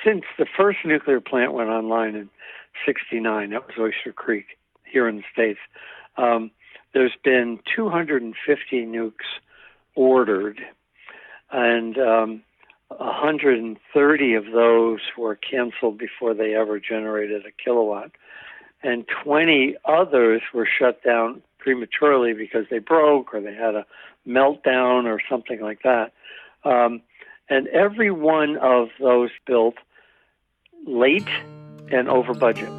since the first nuclear plant went online in '69, that was Oyster Creek here in the States, there's been 250 nukes ordered, and 130 of those were canceled before they ever generated a kilowatt, and 20 others were shut down prematurely because they broke or they had a meltdown or something like that. And every one of those built late and over budget.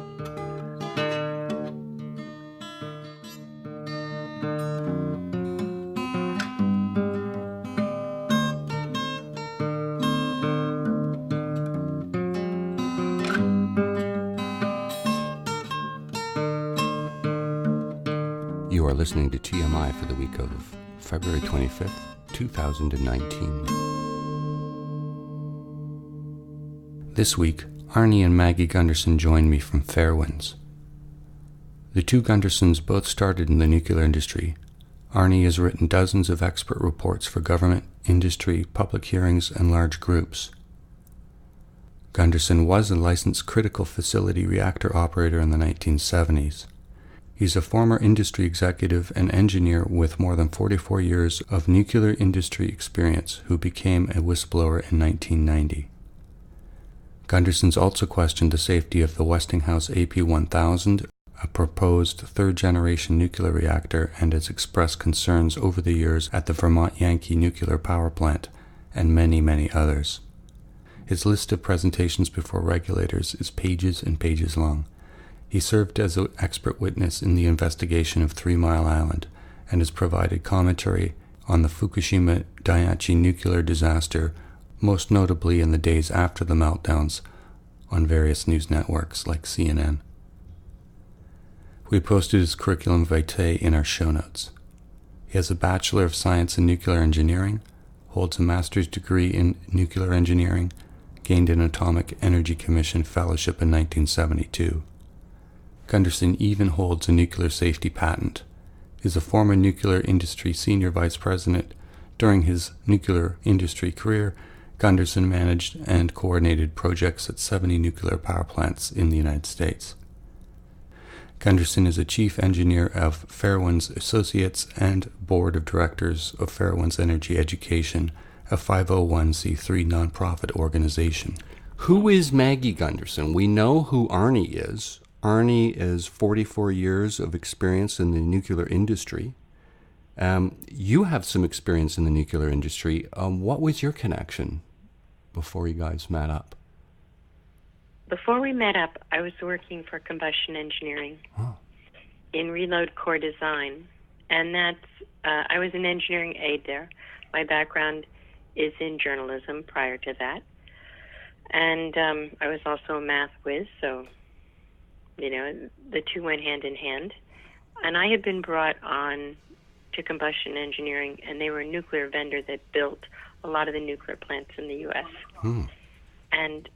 You are listening to TMI for the week of February 25th, 2019. This week, Arnie and Maggie Gundersen joined me from Fairewinds. The two Gundersens both started in the nuclear industry. Arnie has written dozens of expert reports for government, industry, public hearings, and large groups. Gundersen was a licensed critical facility reactor operator in the 1970s. He's a former industry executive and engineer with more than 44 years of nuclear industry experience who became a whistleblower in 1990. Gundersen's also questioned the safety of the Westinghouse AP1000, a proposed third-generation nuclear reactor, and has expressed concerns over the years at the Vermont Yankee Nuclear Power Plant, and many, many others. His list of presentations before regulators is pages and pages long. He served as an expert witness in the investigation of 3 Mile Island and has provided commentary on the Fukushima Daiichi nuclear disaster, most notably in the days after the meltdowns on various news networks like CNN. We posted his curriculum vitae in our show notes. He has a Bachelor of Science in Nuclear Engineering, holds a master's degree in nuclear engineering, gained an Atomic Energy Commission fellowship in 1972. Gundersen even holds a nuclear safety patent, is a former nuclear industry senior vice president. During his nuclear industry career, Gundersen managed and coordinated projects at 70 nuclear power plants in the United States. Gundersen is a chief engineer of Fairewinds Associates and board of directors of Fairewinds Energy Education, a 501c3 nonprofit organization. Who is Maggie Gundersen? We know who Arnie is. Arnie is 44 years of experience in the nuclear industry. You have some experience in the nuclear industry. What was your connection before you guys met up? Before we met up, I was working for combustion engineering in reload core design. And I was an engineering aide there. My background is in journalism prior to that. And I was also a math whiz, so the two went hand in hand. And I had been brought on to combustion engineering, and they were a nuclear vendor that built a lot of the nuclear plants in the U.S. And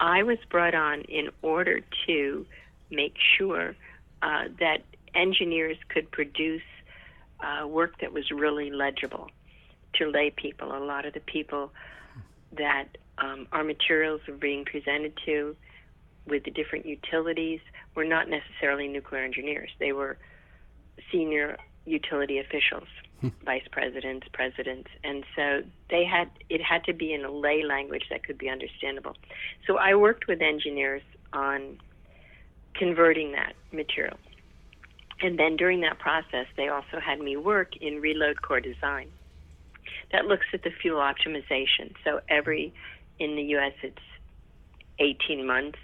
I was brought on in order to make sure that engineers could produce work that was really legible to lay people. A lot of the people that our materials were being presented to with the different utilities were not necessarily nuclear engineers. They were senior utility officials, vice presidents, presidents, and so it had to be in a lay language that could be understandable. So I worked with engineers on converting that material. And then during that process, they also had me work in reload core design. That looks at the fuel optimization. So in the U.S., it's 18 months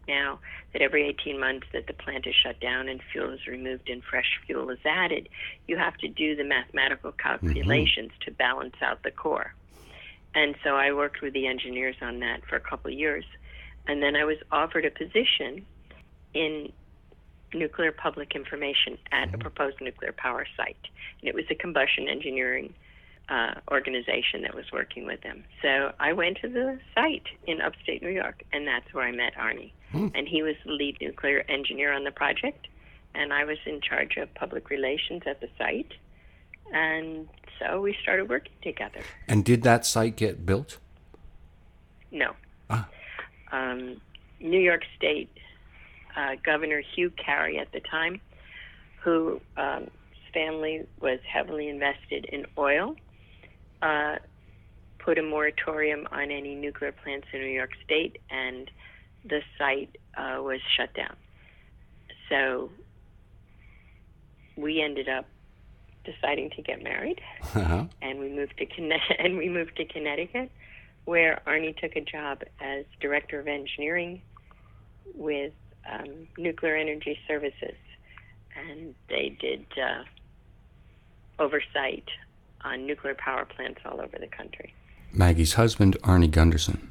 now, that every 18 months that the plant is shut down and fuel is removed and fresh fuel is added, you have to do the mathematical calculations to balance out the core. And so I worked with the engineers on that for a couple of years. And then I was offered a position in nuclear public information at a proposed nuclear power site. And it was a combustion engineering organization that was working with them. So I went to the site in upstate New York, and that's where I met Arnie. And he was the lead nuclear engineer on the project, and I was in charge of public relations at the site. And so we started working together. And did that site get built? No. New York State Governor Hugh Carey at the time, who his family was heavily invested in oil, put a moratorium on any nuclear plants in New York State, and the site was shut down. So we ended up deciding to get married, and we moved to Connecticut, where Arnie took a job as director of engineering with Nuclear Energy Services, and they did oversight on nuclear power plants all over the country. Maggie's husband, Arnie Gundersen.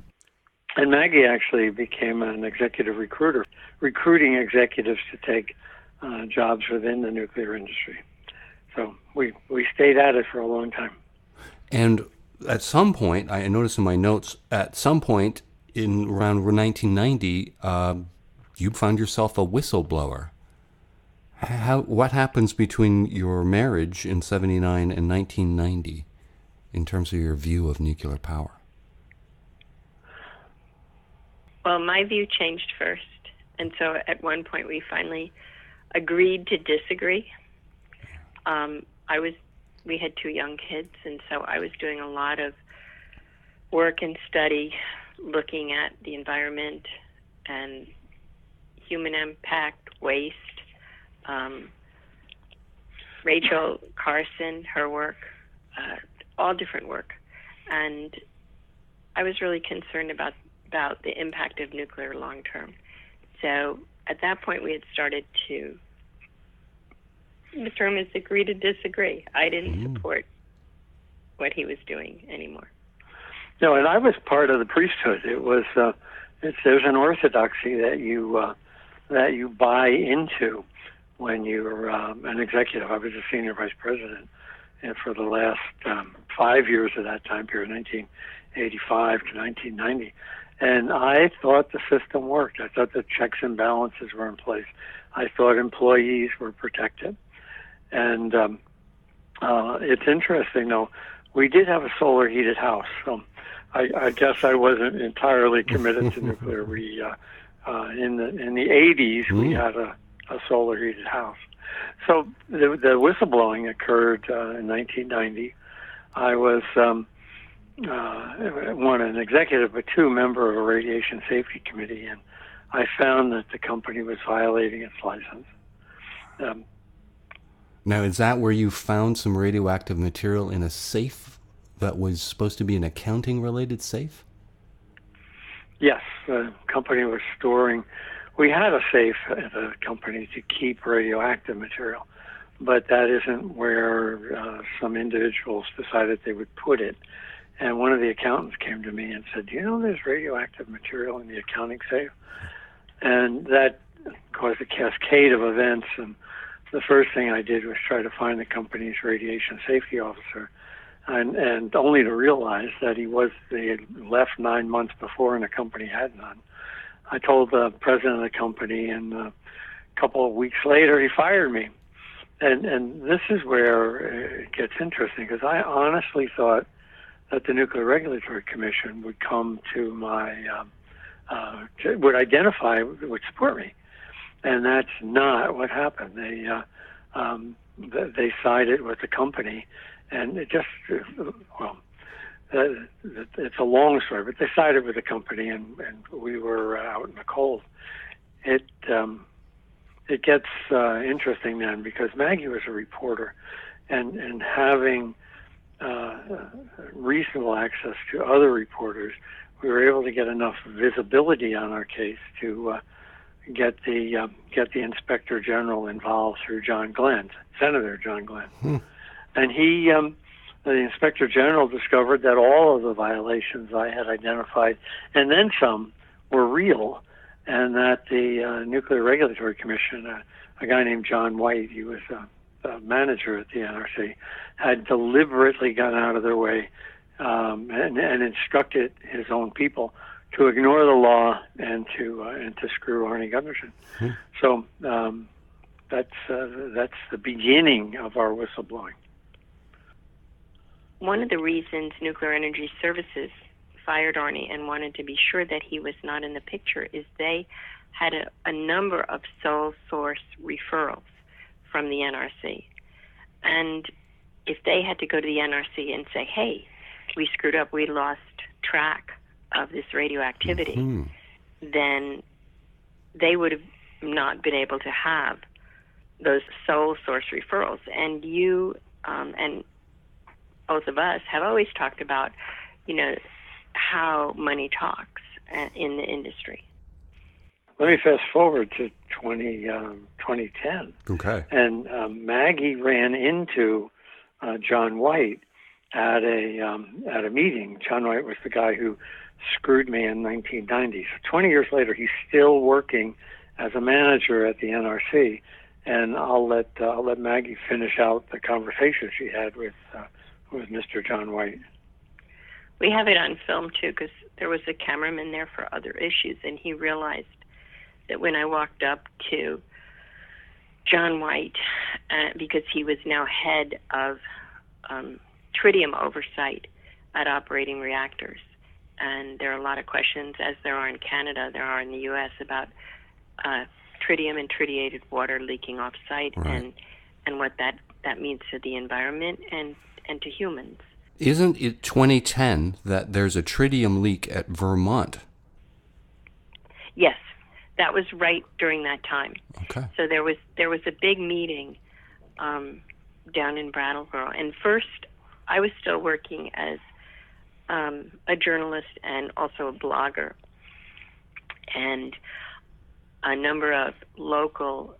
And Maggie actually became an executive recruiter, recruiting executives to take jobs within the nuclear industry. So we stayed at it for a long time. And at some point, I noticed in my notes, at some point in around 1990, you found yourself a whistleblower. What happens between your marriage in 79 and 1990 in terms of your view of nuclear power? Well, my view changed first. And so at one point we finally agreed to disagree. We had 2 young kids, and so I was doing a lot of work and study looking at the environment and human impact, waste. Rachel Carson, her work, all different work. And I was really concerned about the impact of nuclear long term. So at that point we had started to, the term is agree to disagree. I didn't support what he was doing anymore. No, and I was part of the priesthood. It was there's an orthodoxy that you buy into when you're an executive. I was a senior vice president, and for the last 5 years of that time period, 1985 to 1990. And I thought the system worked. I thought the checks and balances were in place. I thought employees were protected. And it's interesting, though, we did have a solar heated house. So I guess I wasn't entirely committed to nuclear. We in the 80s, we had a solar heated house. So the whistleblowing occurred in 1990. I was one, an executive, but 2, member of a radiation safety committee, and I found that the company was violating its license. Now, is that where you found some radioactive material in a safe that was supposed to be an accounting-related safe? Yes, the company was storing. We had a safe at the company to keep radioactive material, but that isn't where some individuals decided they would put it. And one of the accountants came to me and said, "Do you know there's radioactive material in the accounting safe?" And that caused a cascade of events. And the first thing I did was try to find the company's radiation safety officer, and only to realize that they had left 9 months before and the company had none. I told the president of the company, and a couple of weeks later he fired me. And this is where it gets interesting, because I honestly thought that the Nuclear Regulatory Commission would come to would identify, would support me. And that's not what happened. They sided with the company, and it just, it's a long story, but they sided with the company, and we were out in the cold. It gets interesting then, because Maggie was a reporter, and having reasonable access to other reporters, we were able to get enough visibility on our case to get the Inspector General involved through John Glenn, Senator John Glenn. And he, the Inspector General, discovered that all of the violations I had identified, and then some, were real, and that the Nuclear Regulatory Commission, a guy named John White, he was a manager at the NRC, had deliberately gone out of their way and instructed his own people to ignore the law and to screw Arnie Gundersen. So that's the beginning of our whistleblowing. One of the reasons Nuclear Energy Services fired Arnie and wanted to be sure that he was not in the picture is they had a number of sole source referrals from the NRC. And if they had to go to the NRC and say, hey, we screwed up, we lost track of this radioactivity, then they would have not been able to have those sole source referrals. And you and both of us have always talked about, how money talks in the industry. Let me fast forward to 2010. Okay. And Maggie ran into John White at a meeting. John White was the guy who screwed me in 1990. So 20 years later, he's still working as a manager at the NRC. And I'll let Maggie finish out the conversation she had with Mr. John White. We have it on film too, because there was a cameraman there for other issues, and he realized that when I walked up to John White, because he was now head of tritium oversight at operating reactors, and there are a lot of questions, as there are in Canada, there are in the U.S., about tritium and tritiated water leaking off-site, right, and what that means to the environment and to humans. Isn't it 2010 that there's a tritium leak at Vermont? Yes, that was right during that time. Okay. So there was a big meeting down in Brattleboro, and first I was still working as a journalist and also a blogger, and a number of local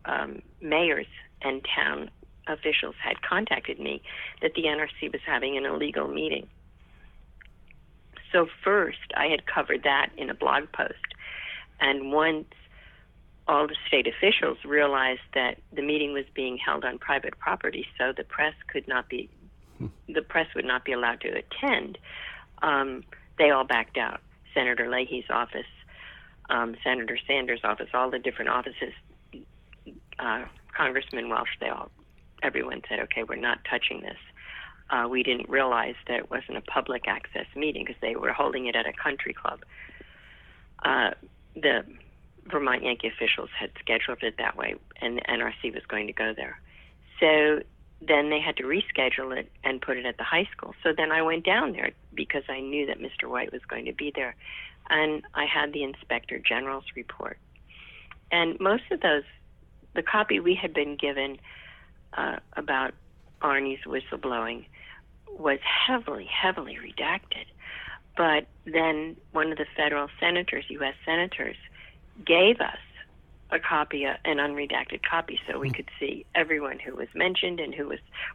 mayors and town officials had contacted me that the NRC was having an illegal meeting. So first, I had covered that in a blog post, and once all the state officials realized that the meeting was being held on private property, so the press would not be allowed to attend, they all backed out. Senator Leahy's office, Senator Sanders' office, all the different offices, Congressman Welsh, everyone said, okay, we're not touching this. We didn't realize that it wasn't a public access meeting because they were holding it at a country club. The Vermont Yankee officials had scheduled it that way, and the NRC was going to go there. So then they had to reschedule it and put it at the high school. So then I went down there because I knew that Mr. White was going to be there, and I had the Inspector General's report. And most of those, the copy we had been given about Arnie's whistleblowing was heavily, heavily redacted. But then one of the federal senators, U.S. senators, gave us a copy, an unredacted copy, so we could see everyone who was mentioned and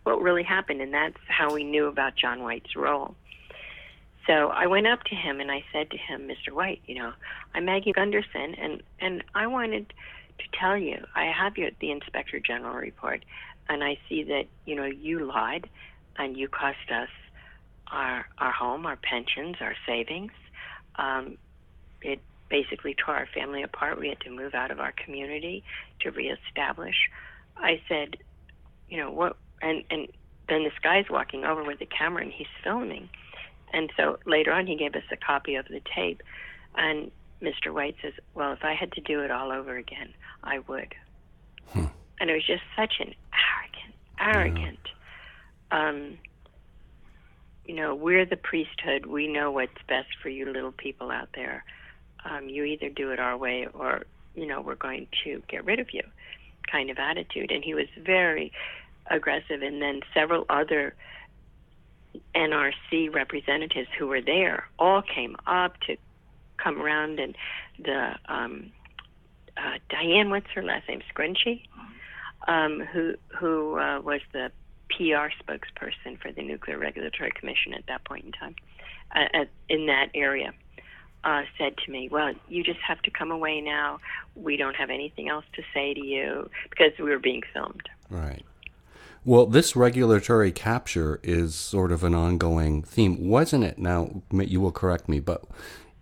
what really happened, and that's how we knew about John White's role. So I went up to him and I said to him, Mr. White, I'm Maggie Gundersen, and I wanted to tell you, I have the Inspector General report, and I see that, you lied and you cost us our home, our pensions, our savings. It basically tore our family apart. We had to move out of our community to reestablish. I said, what? And then this guy's walking over with the camera and he's filming. And so later on he gave us a copy of the tape. And Mr. White says, well, if I had to do it all over again, I would. And it was just such an arrogant, we're the priesthood. We know what's best for you little people out there. You either do it our way or, we're going to get rid of you kind of attitude. And he was very aggressive. And then several other NRC representatives who were there all came up to come around, and the Diane, what's her last name, Scrunchy, who was the PR spokesperson for the Nuclear Regulatory Commission at that point in time, in that area, said to me, well, you just have to come away now. We don't have anything else to say to you, because we were being filmed. Right. Well, this regulatory capture is sort of an ongoing theme, wasn't it? Now, you will correct me, but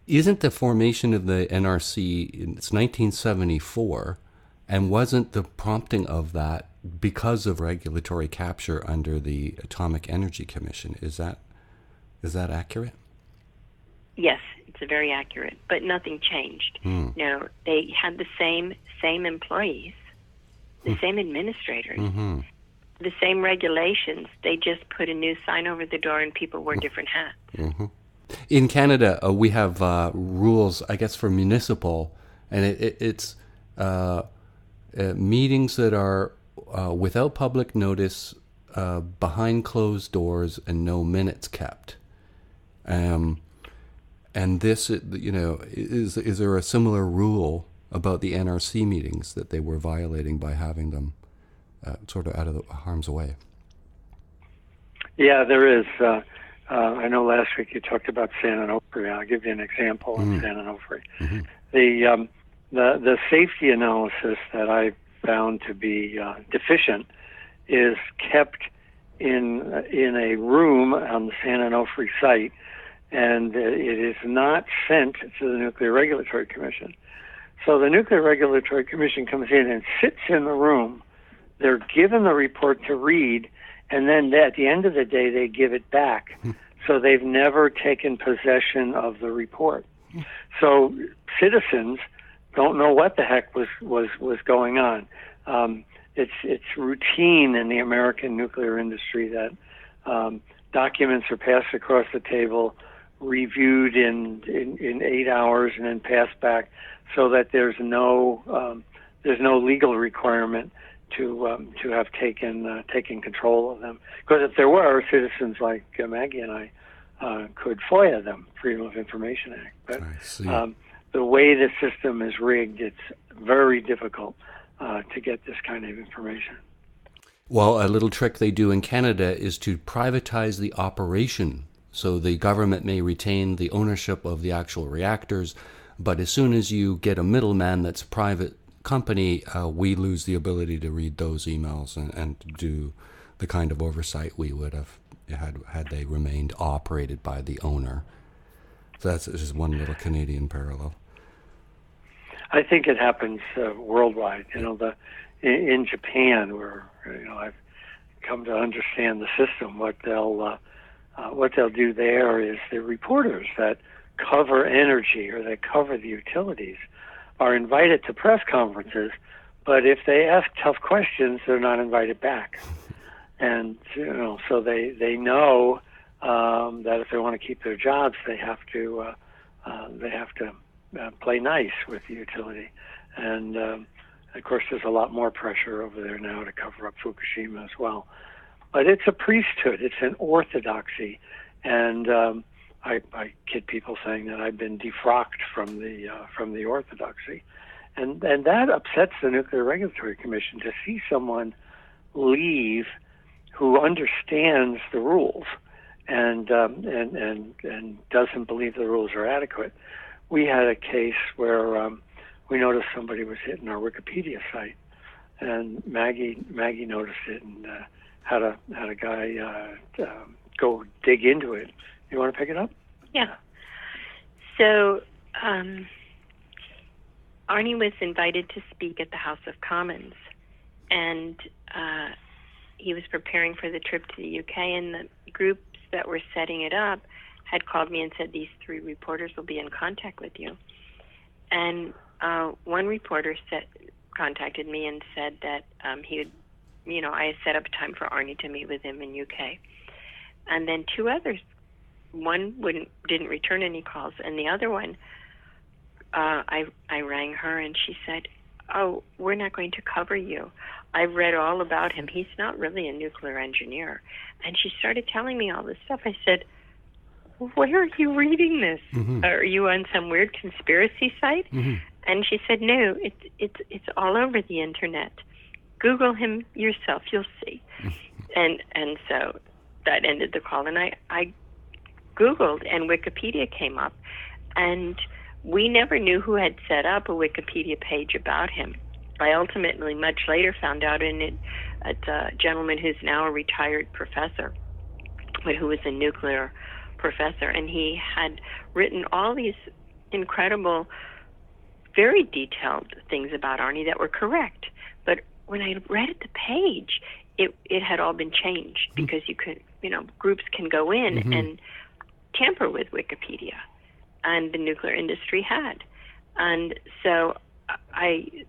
isn't the formation of the NRC, it's 1974, and wasn't the prompting of that because of regulatory capture under the Atomic Energy Commission? Is that accurate? Yes, it's very accurate, but nothing changed. No, they had the same employees, the same administrators, the same regulations. They just put a new sign over the door and people wore different hats. In Canada, we have rules, I guess, for municipal, and it's meetings that are without public notice, behind closed doors, and no minutes kept. And this, is there a similar rule about the NRC meetings that they were violating by having them sort of out of harm's way? Yeah, there is. I know last week you talked about San Onofre. I'll give you an example of San Onofre. The safety analysis that I found to be deficient is kept in a room on the San Onofre site, and it is not sent to the Nuclear Regulatory Commission. So the Nuclear Regulatory Commission comes in and sits in the room. They're given the report to read, and then at the end of the day, they give it back. So they've never taken possession of the report. So citizens don't know what the heck was going on. It's routine in the American nuclear industry that documents are passed across the table, reviewed in 8 hours, and then passed back, so that there's no legal requirement to have taken control of them. Because if there were, citizens like Maggie and I could FOIA them, Freedom of Information Act. But the way the system is rigged, it's very difficult to get this kind of information. Well, a little trick they do in Canada is to privatize the operation. So the government may retain the ownership of the actual reactors, but as soon as you get a middleman that's a private company, we lose the ability to read those emails and do the kind of oversight we would have had they remained operated by the owner. So that's just one little Canadian parallel. I think it happens worldwide. In Japan, where I've come to understand the system, what they'll do there is the reporters that cover energy or that cover the utilities are invited to press conferences, but if they ask tough questions, they're not invited back. And so they know that if they want to keep their jobs, they have to play nice with the utility. And of course, there's a lot more pressure over there now to cover up Fukushima as well. But it's a priesthood; it's an orthodoxy, and I kid people saying that I've been defrocked from the orthodoxy, and that upsets the Nuclear Regulatory Commission to see someone leave who understands the rules and doesn't believe the rules are adequate. We had a case where we noticed somebody was hitting our Wikipedia site, and Maggie noticed it and had a guy go dig into it. You want to pick it up? Yeah. So Arnie was invited to speak at the House of Commons, and he was preparing for the trip to the UK, and the groups that were setting it up had called me and said, these 3 reporters will be in contact with you. And one reporter contacted me and said that he would, I had set up a time for Arnie to meet with him in UK. And then 2 others, one didn't return any calls, and the other one, I rang her and she said, "Oh, we're not going to cover you. I've read all about him. He's not really a nuclear engineer." And she started telling me all this stuff. I said, "Where are you reading this? Mm-hmm. Are you on some weird conspiracy site?" Mm-hmm. And she said, "No, it's all over the internet. Google him yourself. You'll see." And so that ended the call. And I Googled, and Wikipedia came up, and we never knew who had set up a Wikipedia page about him. I ultimately, much later, found out it's a gentleman who's now a retired professor, but who was a nuclear professor, and he had written all these incredible, very detailed things about Arnie that were correct. But when I read the page, it had all been changed, because you could, groups can go in Mm-hmm. and tamper with Wikipedia. and the nuclear industry had. And so I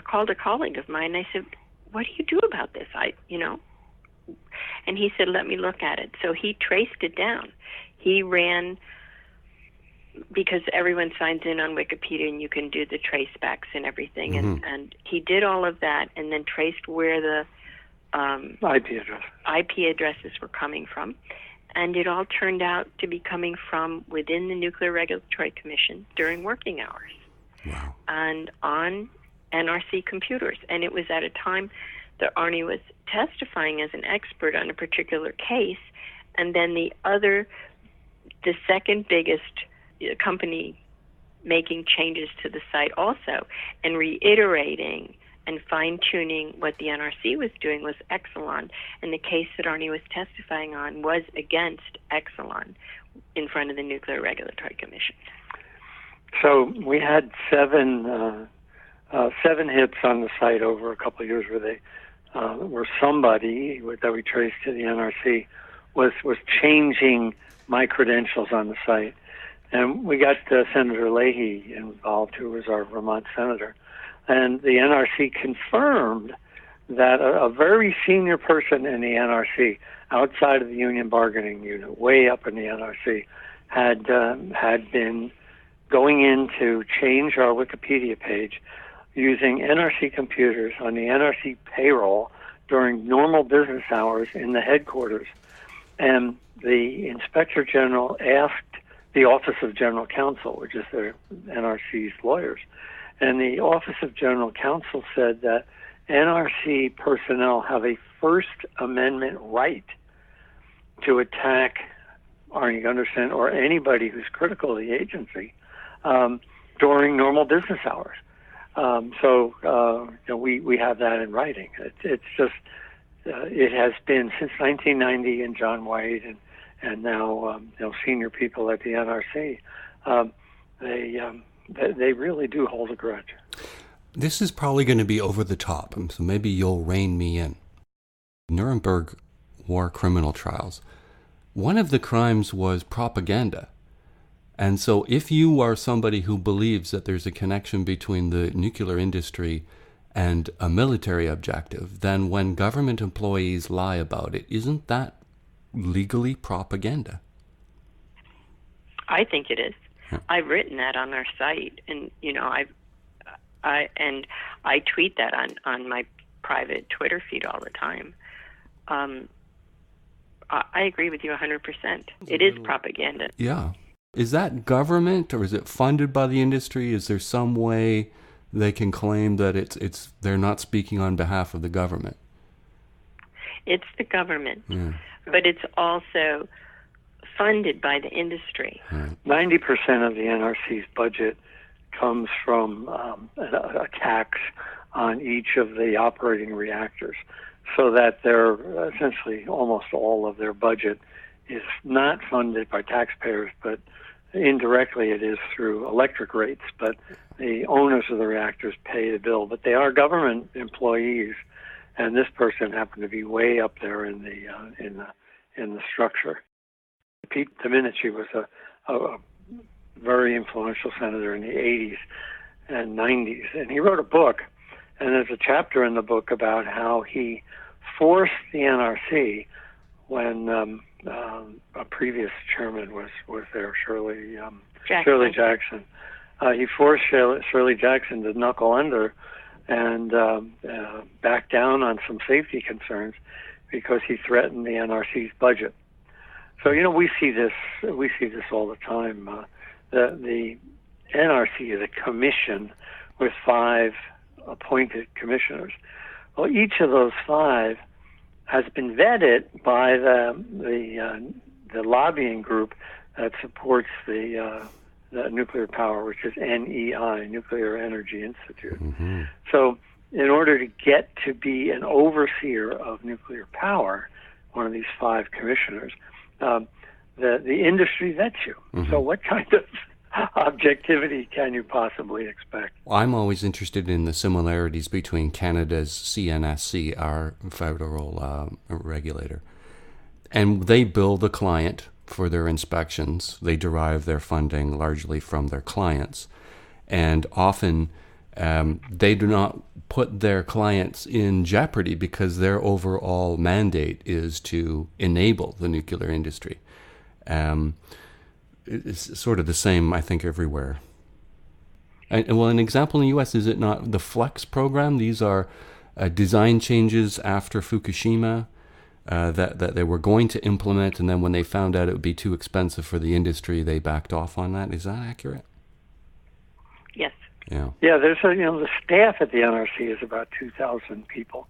called a colleague of mine, and I said, what do you do about this? And he said, let me look at it. So he traced it down. He ran, because everyone signs in on Wikipedia and you can do the trace backs and everything. Mm-hmm. And he did all of that and then traced where the IP addresses were coming from. And it all turned out to be coming from within the Nuclear Regulatory Commission during working hours. Wow. And on NRC computers. And it was at a time that Arnie was testifying as an expert on a particular case, and then the second biggest company making changes to the site also, and reiterating and fine-tuning what the NRC was doing was Exelon, and the case that Arnie was testifying on was against Exelon in front of the Nuclear Regulatory Commission. So we had seven hits on the site over a couple of years where somebody that we traced to the NRC was changing my credentials on the site. And we got Senator Leahy involved, who was our Vermont senator. And the NRC confirmed that a very senior person in the NRC, outside of the union bargaining unit, way up in the NRC, had been going in to change our Wikipedia page using NRC computers on the NRC payroll during normal business hours in the headquarters. And the Inspector General asked the Office of General Counsel, which is the NRC's lawyers, and the Office of General Counsel said that NRC personnel have a First Amendment right to attack Arnie Gundersen or anybody who's critical of the agency during normal business hours. We have that in writing. It's just it has been since 1990, and John White and now senior people at the NRC. They really do hold a grudge. This is probably going to be over the top, so maybe you'll rein me in. Nuremberg war criminal trials. One of the crimes was propaganda. And so if you are somebody who believes that there's a connection between the nuclear industry and a military objective, then when government employees lie about it, isn't that legally propaganda? I think it is. I've written that on our site, and I tweet that on my private Twitter feed all the time. I agree with you 100%. It is propaganda. Yeah. Is that government, or is it funded by the industry? Is there some way they can claim that it's they're not speaking on behalf of the government? It's the government, but it's also funded by the industry. 90% of the NRC's budget comes from a tax on each of the operating reactors, so that they're essentially almost all of their budget is not funded by taxpayers, but indirectly it is through electric rates. But the owners of the reactors pay the bill. But they are government employees, and this person happened to be way up there in the structure. Pete Domenici was a very influential senator in the 80s and 90s, and he wrote a book, and there's a chapter in the book about how he forced the NRC when a previous chairman was there, Shirley Jackson. He forced Shirley Jackson to knuckle under and back down on some safety concerns because he threatened the NRC's budget. So we see this all the time. The NRC is a commission with 5 appointed commissioners. Well, each of those 5 has been vetted by the lobbying group that supports the nuclear power, which is NEI, Nuclear Energy Institute. Mm-hmm. So in order to get to be an overseer of nuclear power, one of these 5 commissioners, the industry vets you. Mm-hmm. So what kind of objectivity can you possibly expect? I'm always interested in the similarities between Canada's CNSC, our federal regulator, and they bill the client for their inspections. They derive their funding largely from their clients. And often they do not put their clients in jeopardy because their overall mandate is to enable the nuclear industry. It's sort of the same, I think, everywhere. And well, an example in the U.S., is it not the FLEX program? These are design changes after Fukushima that they were going to implement, and then when they found out it would be too expensive for the industry, they backed off on that. Is that accurate? Yes. Yeah. Yeah, there's the staff at the NRC is about 2,000 people.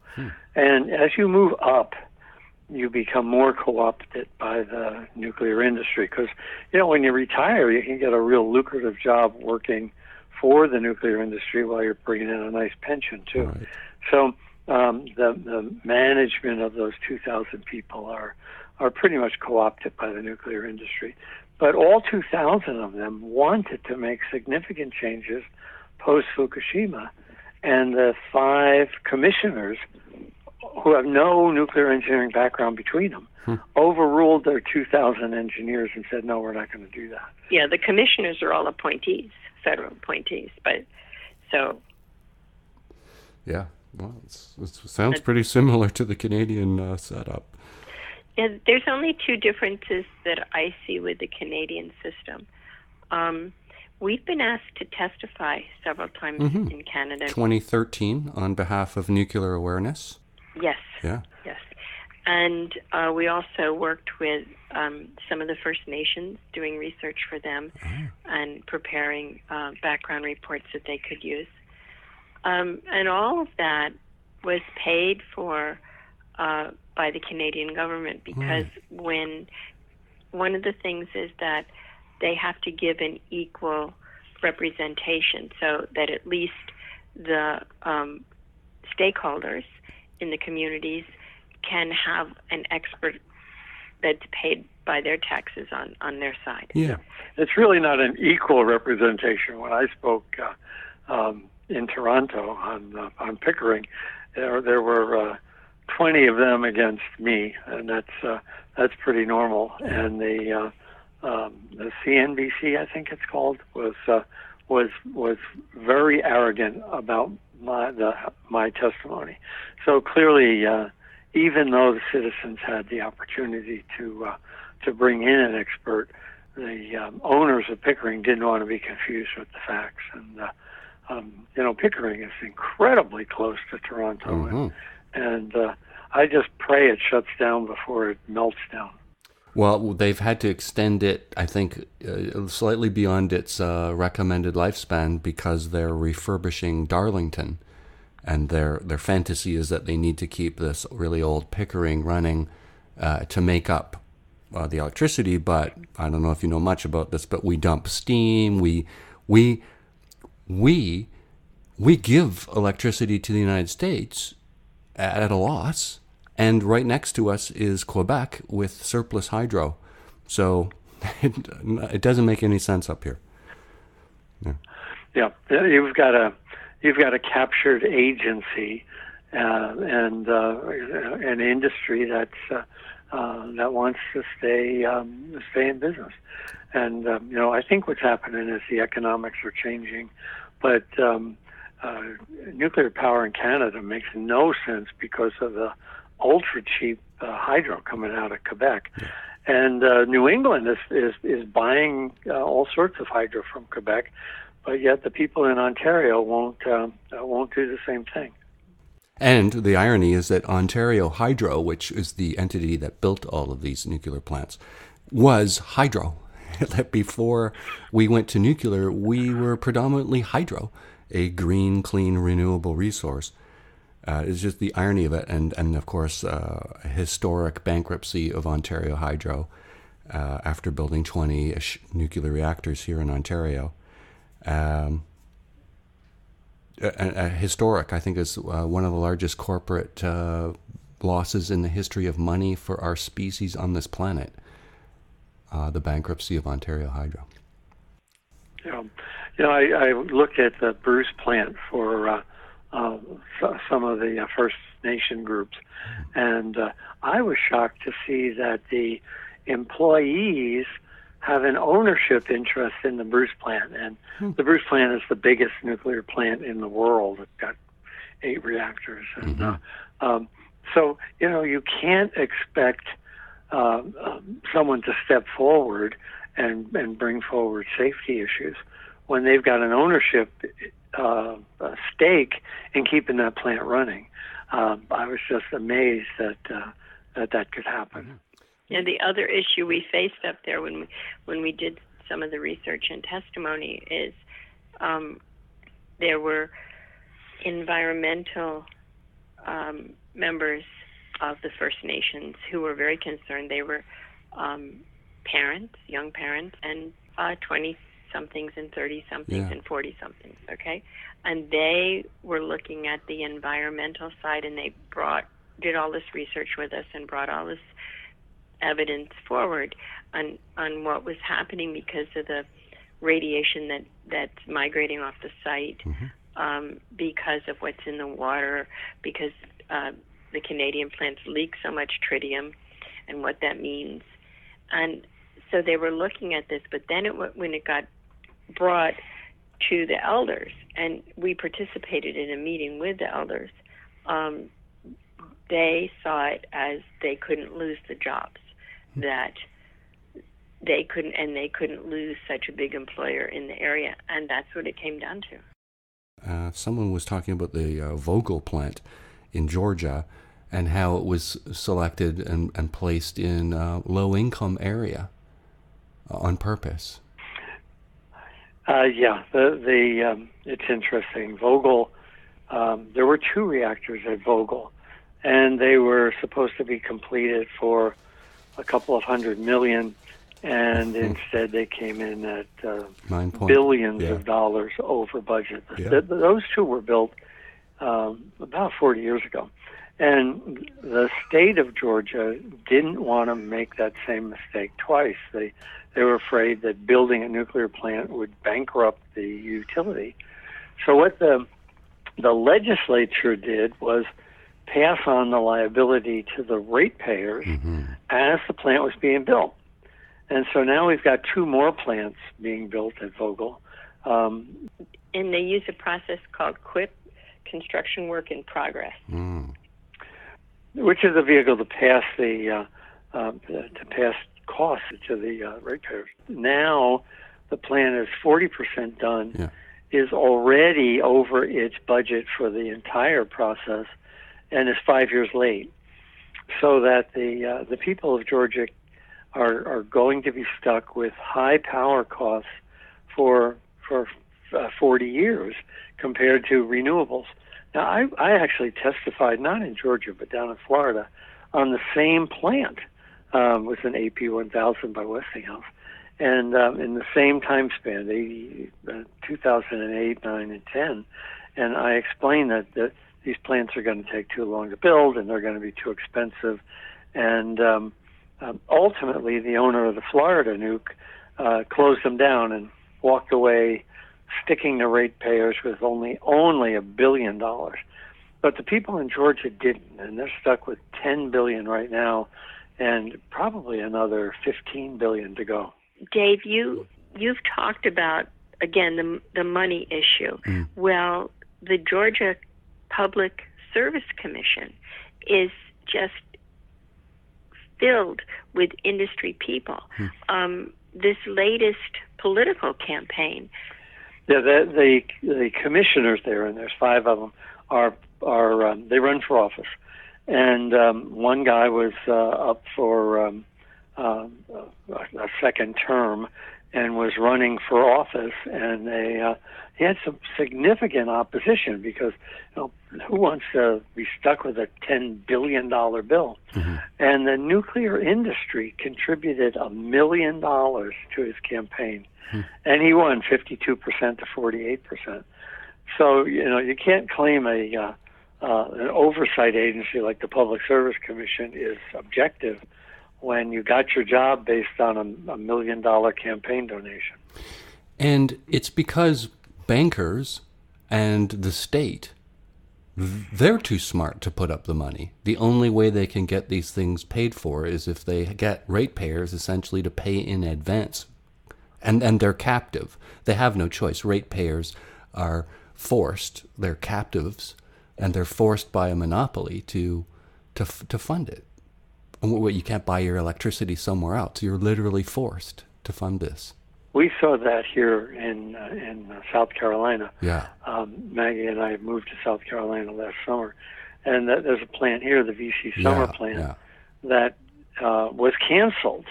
And as you move up, you become more co-opted by the nuclear industry because, when you retire, you can get a real lucrative job working for the nuclear industry while you're bringing in a nice pension, too. Right. So the management of those 2,000 people are pretty much co-opted by the nuclear industry. But all 2,000 of them wanted to make significant changes post-Fukushima, and the 5 commissioners who have no nuclear engineering background between them overruled their 2,000 engineers and said, no, we're not going to do that. Yeah, the commissioners are all appointees, federal appointees, but so... Yeah, well, it sounds pretty similar to the Canadian setup. Yeah, there's only 2 differences that I see with the Canadian system. We've been asked to testify several times in Canada. 2013 on behalf of nuclear awareness. Yes. Yeah. Yes. And we also worked with some of the First Nations, doing research for them and preparing background reports that they could use. And all of that was paid for by the Canadian government because when one of the things is that they have to give an equal representation so that at least the stakeholders in the communities can have an expert that's paid by their taxes on their side. Yeah. It's really not an equal representation. When I spoke in Toronto on Pickering, there were 20 of them against me, and that's pretty normal. And the CNBC, I think it's called, was very arrogant about my testimony. So clearly, even though the citizens had the opportunity to bring in an expert, the owners of Pickering didn't want to be confused with the facts. And Pickering is incredibly close to Toronto, and I just pray it shuts down before it melts down. Well, they've had to extend it, I think, slightly beyond its recommended lifespan because they're refurbishing Darlington. And their fantasy is that they need to keep this really old Pickering running to make up the electricity. But I don't know if you know much about this, but we dump steam. We give electricity to the United States at a loss. And right next to us is Quebec with surplus hydro. So it doesn't make any sense up here. Yeah, you've got a captured agency and an industry that wants to stay in business. And I think what's happening is the economics are changing, but nuclear power in Canada makes no sense because of the ultra cheap hydro coming out of Quebec, and New England is buying all sorts of hydro from Quebec, but yet the people in Ontario won't do the same thing. And the irony is that Ontario Hydro, which is the entity that built all of these nuclear plants, was hydro. That before we went to nuclear, we were predominantly hydro, a green, clean, renewable resource. It's just the irony of it, and of course, a historic bankruptcy of Ontario Hydro after building 20 nuclear reactors here in Ontario. Historic, I think, is one of the largest corporate losses in the history of money for our species on this planet. The bankruptcy of Ontario Hydro. I looked at the Bruce plant for some of the First Nation groups, and I was shocked to see that the employees have an ownership interest in the Bruce plant. And the Bruce plant is the biggest nuclear plant in the world. It's got 8 reactors. And so, you can't expect someone to step forward and bring forward safety issues when they've got an ownership stake in keeping that plant running. I was just amazed that could happen. And the other issue we faced up there when we did some of the research and testimony is there were environmental members of the First Nations who were very concerned. They were parents, young parents, and 20-somethings and 30-somethings and 40-somethings, okay? And they were looking at the environmental side, and they did all this research with us and brought all this evidence forward on what was happening because of the radiation that's migrating off the site, because of what's in the water, because the Canadian plants leak so much tritium and what that means. And so they were looking at this, but then when it got brought to the elders, and we participated in a meeting with the elders, they saw it as they couldn't lose the jobs, that they couldn't lose such a big employer in the area, and that's what it came down to. Someone was talking about the Vogtle plant in Georgia and how it was selected and placed in a low-income area on purpose. It's interesting. Vogtle, there were 2 reactors at Vogtle, and they were supposed to be completed for a couple of $100 million, and instead they came in at billions of dollars over budget. Those 2 were built about 40 years ago. And the state of Georgia didn't want to make that same mistake twice. They were afraid that building a nuclear plant would bankrupt the utility. So what the legislature did was pass on the liability to the ratepayers as the plant was being built. And so now we've got 2 more plants being built at Vogtle. And they use a process called QIP, Construction Work in Progress. Which is a vehicle to pass costs to the ratepayers. Now the plant is 40% done, is already over its budget for the entire process, and is 5 years late. So that the people of Georgia are going to be stuck with high power costs for 40 years compared to renewables. Now, I actually testified, not in Georgia, but down in Florida, on the same plant with an AP1000 by Westinghouse. And in the same time span, 2008, 9, and 10. And I explained that these plants are going to take too long to build, and they're going to be too expensive. And ultimately, the owner of the Florida nuke closed them down and walked away, sticking the ratepayers with only $1 billion. But the people in Georgia didn't, and they're stuck with $10 billion right now, and probably another $15 billion to go. Dave, you've talked about, again, the money issue. Well, the Georgia Public Service Commission is just filled with industry people. This latest political campaign. Yeah, the commissioners there, and there's 5 of them, are they run for office, and one guy was up for a second term and was running for office, and he had some significant opposition because who wants to be stuck with a $10 billion bill? And the nuclear industry contributed $1 million to his campaign. And he won 52% to 48%. So, you can't claim an oversight agency like the Public Service Commission is objective when you got your job based on a $1 million campaign donation. And it's because bankers and the state, they're too smart to put up the money. The only way they can get these things paid for is if they get ratepayers essentially to pay in advance. And they're captive. They have no choice. Ratepayers are forced, they're captives, and they're forced by a monopoly to fund it. And you can't buy your electricity somewhere else. You're literally forced to fund this. We saw that here in South Carolina. Yeah. Maggie and I moved to South Carolina last summer, and there's a plant here, the VC Summer plant, that was canceled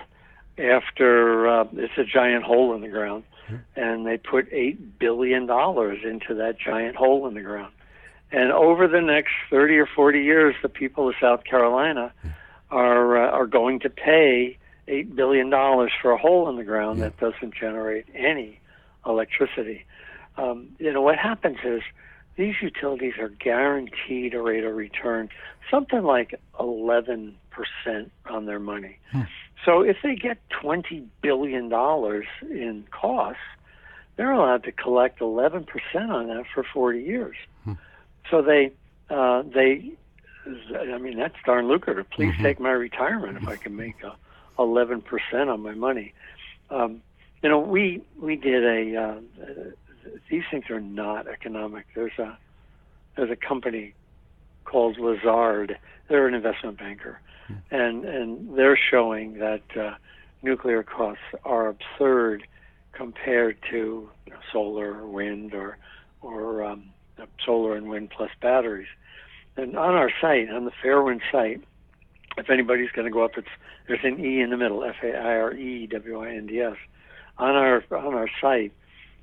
after it's a giant hole in the ground, and they put $8 billion into that giant hole in the ground. And over the next 30 or 40 years, the people of South Carolina are going to pay $8 billion for a hole in the ground that doesn't generate any electricity. What happens is these utilities are guaranteed a rate of return, something like 11% on their money. So if they get $20 billion in costs, they're allowed to collect 11% on that for 40 years. So that's darn lucrative. Please take my retirement if I can make 11% on my money. We did these things are not economic. There's a company called Lazard. They're an investment banker, and they're showing that nuclear costs are absurd compared to solar or wind or solar and wind plus batteries. And on our site, on the Fairewinds site, if anybody's going to go up, there's an E in the middle, Fairewinds. On our site,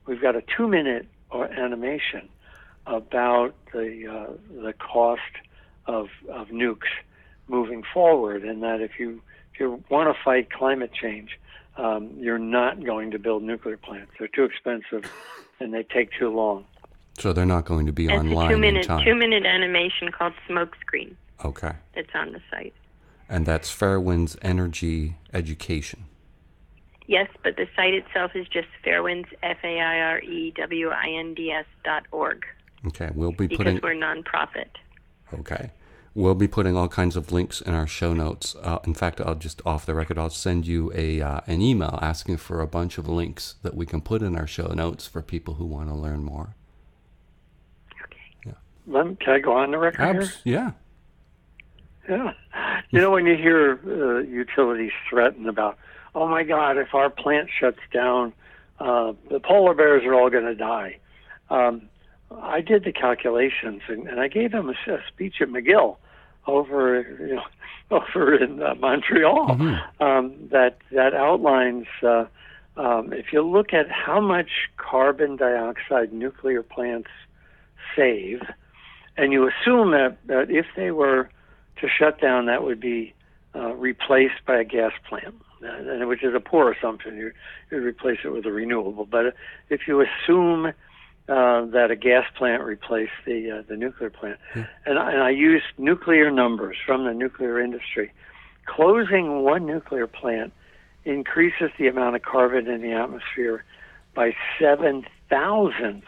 we've got a 2-minute animation about the cost of nukes moving forward, and that if you want to fight climate change, you're not going to build nuclear plants. They're too expensive, and they take too long. So they're not going to be online in time. It's a 2-minute animation called Smokescreen. Okay. It's on the site. And that's Fairewinds Energy Education. Yes, but the site itself is just Fairewinds, FAIREWINDS.org. Okay, we'll be because we're nonprofit. Okay. We'll be putting all kinds of links in our show notes. In fact, I'll just off the record, I'll send you an email asking for a bunch of links that we can put in our show notes for people who want to learn more. Can I go on the record here? Yeah. Yeah. When you hear utilities threaten about, oh my God, if our plant shuts down, the polar bears are all going to die. I did the calculations, and I gave them a speech at McGill over in Montreal that outlines if you look at how much carbon dioxide nuclear plants save, and you assume that if they were to shut down, that would be replaced by a gas plant, which is a poor assumption. You replace it with a renewable. But if you assume that a gas plant replaced the nuclear plant, and I used nuclear numbers from the nuclear industry, closing one nuclear plant increases the amount of carbon in the atmosphere by 7,000ths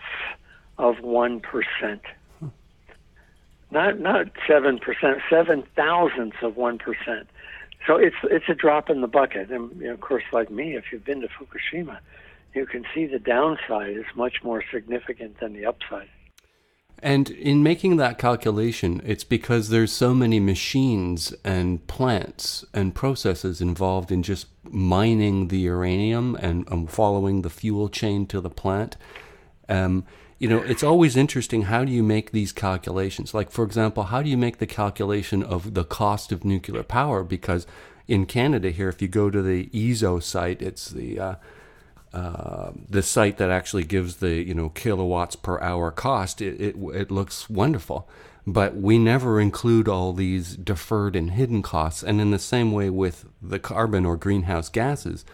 of 1%. Not 7%, 7,000ths of 1%. So it's a drop in the bucket. And of course, like me, if you've been to Fukushima, you can see the downside is much more significant than the upside. And in making that calculation, it's because there's so many machines and plants and processes involved in just mining the uranium and following the fuel chain to the plant. It's always interesting, how do you make these calculations? Like, for example, how do you make the calculation of the cost of nuclear power? Because in Canada here, if you go to the ESO site, it's the site that actually gives the kilowatts per hour cost. It looks wonderful, but we never include all these deferred and hidden costs. And in the same way with the carbon or greenhouse gases,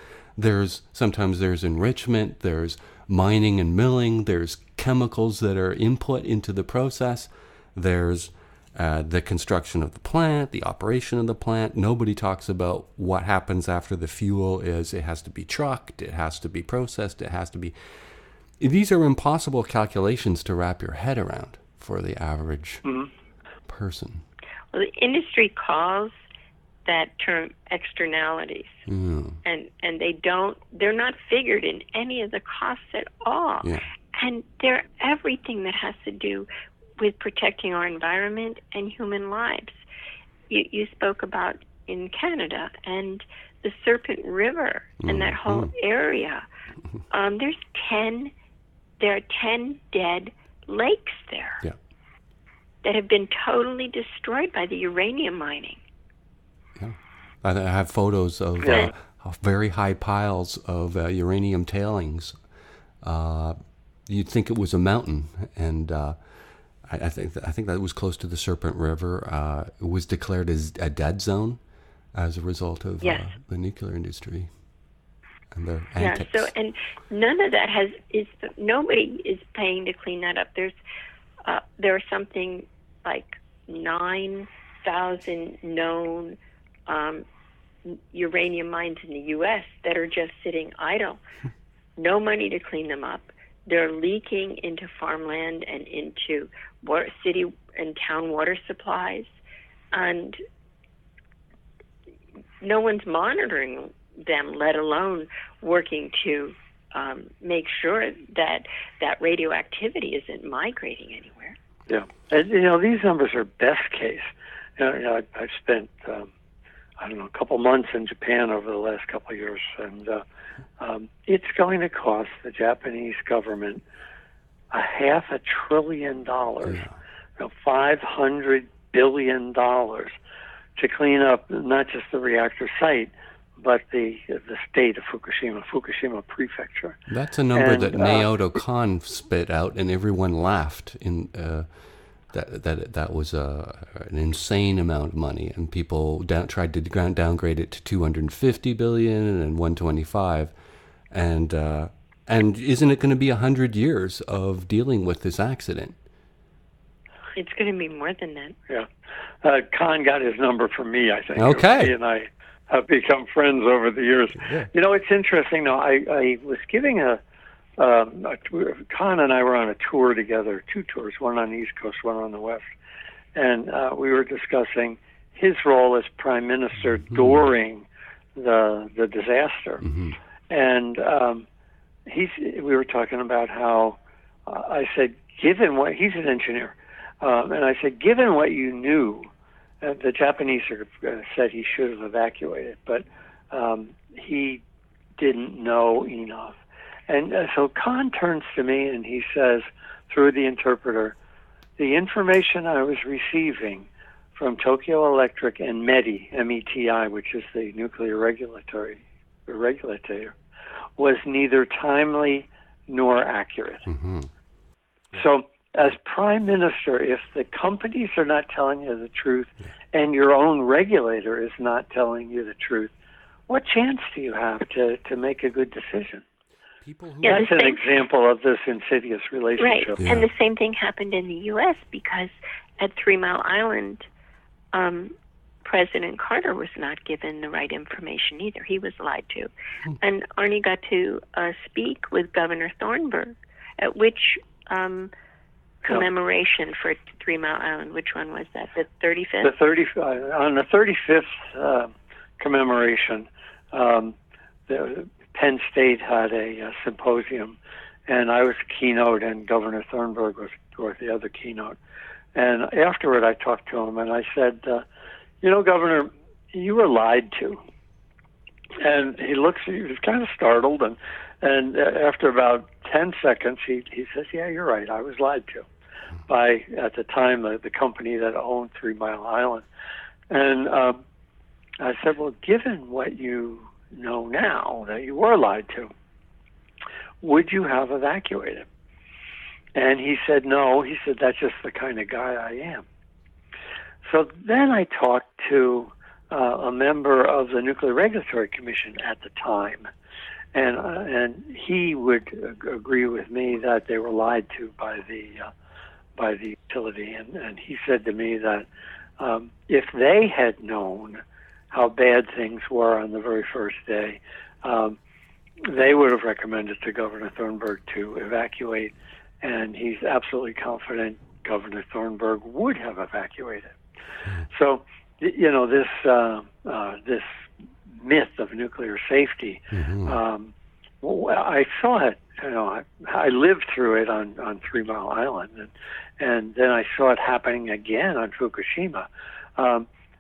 sometimes there's enrichment, there's mining and milling, there's chemicals that are input into the process, there's the construction of the plant, the operation of the plant. Nobody talks about what happens after the fuel it has to be trucked, it has to be processed, These are impossible calculations to wrap your head around for the average person. Well, the industry calls that term externalities, and they're not figured in any of the costs at all. Yeah. And they're everything that has to do with protecting our environment and human lives. You spoke about in Canada and the Serpent River and that whole area. There are 10 dead lakes there that have been totally destroyed by the uranium mining. Yeah, I have photos of very high piles of uranium tailings. You'd think it was a mountain, and I think that was close to the Serpent River. It was declared as a dead zone as a result of the nuclear industry and their antics. Yeah. So, and none of that nobody is paying to clean that up. There are something like 9,000 known uranium mines in the U.S. that are just sitting idle. No money to clean them up. They're leaking into farmland and into city and town water supplies, and no one's monitoring them, let alone working to make sure that radioactivity isn't migrating anywhere. Yeah, and these numbers are best case. I've spent a couple months in Japan over the last couple of years, and it's going to cost the Japanese government $500 billion, $500 billion to clean up not just the reactor site, but the state of Fukushima Prefecture. That's a number that Naoto Kan spit out, and everyone laughed. That was an insane amount of money, and people tried to downgrade it to 250 billion and 125, and isn't it going to be 100 years of dealing with this accident? It's going to be more than that. Yeah, Khan got his number from me, I think. Okay. He and I have become friends over the years. Yeah. It's interesting. Though I was giving Khan and I were on a tour together, 2 tours, one on the East Coast, one on the West, and we were discussing his role as Prime Minister during the disaster, and we were talking about how I said, given what he's an engineer, and I said, given what you knew, the Japanese said he should have evacuated, but he didn't know enough. And so Khan turns to me and he says, through the interpreter, the information I was receiving from Tokyo Electric and METI, M-E-T-I, which is the nuclear regulator, was neither timely nor accurate. So as Prime Minister, if the companies are not telling you the truth and your own regulator is not telling you the truth, what chance do you have to make a good decision? That's an example of this insidious relationship. Right, and the same thing happened in the U.S. because at 3 Mile Island, President Carter was not given the right information either. He was lied to. And Arnie got to speak with Governor Thornburg, at which commemoration for 3 Mile Island, which one was that, the 35th? On the 35th commemoration, the Penn State had a symposium, and I was the keynote, and Governor Thornburg was the other keynote. And afterward, I talked to him, and I said, Governor, you were lied to. And he was kind of startled, and after about 10 seconds, he says, yeah, you're right, I was lied to by, at the time, the company that owned 3 Mile Island. And I said, well, given what you know now that you were lied to, would you have evacuated? And he said no. He said, that's just the kind of guy I am. So then I talked to a member of the Nuclear Regulatory Commission at the time, and he would agree with me that they were lied to by the utility, and he said to me that if they had known how bad things were on the very first day, they would have recommended to Governor Thornburg to evacuate, and he's absolutely confident Governor Thornburg would have evacuated. So, you know, this myth of nuclear safety, I saw it. You know, I lived through it on 3 Mile Island, and then I saw it happening again on Fukushima.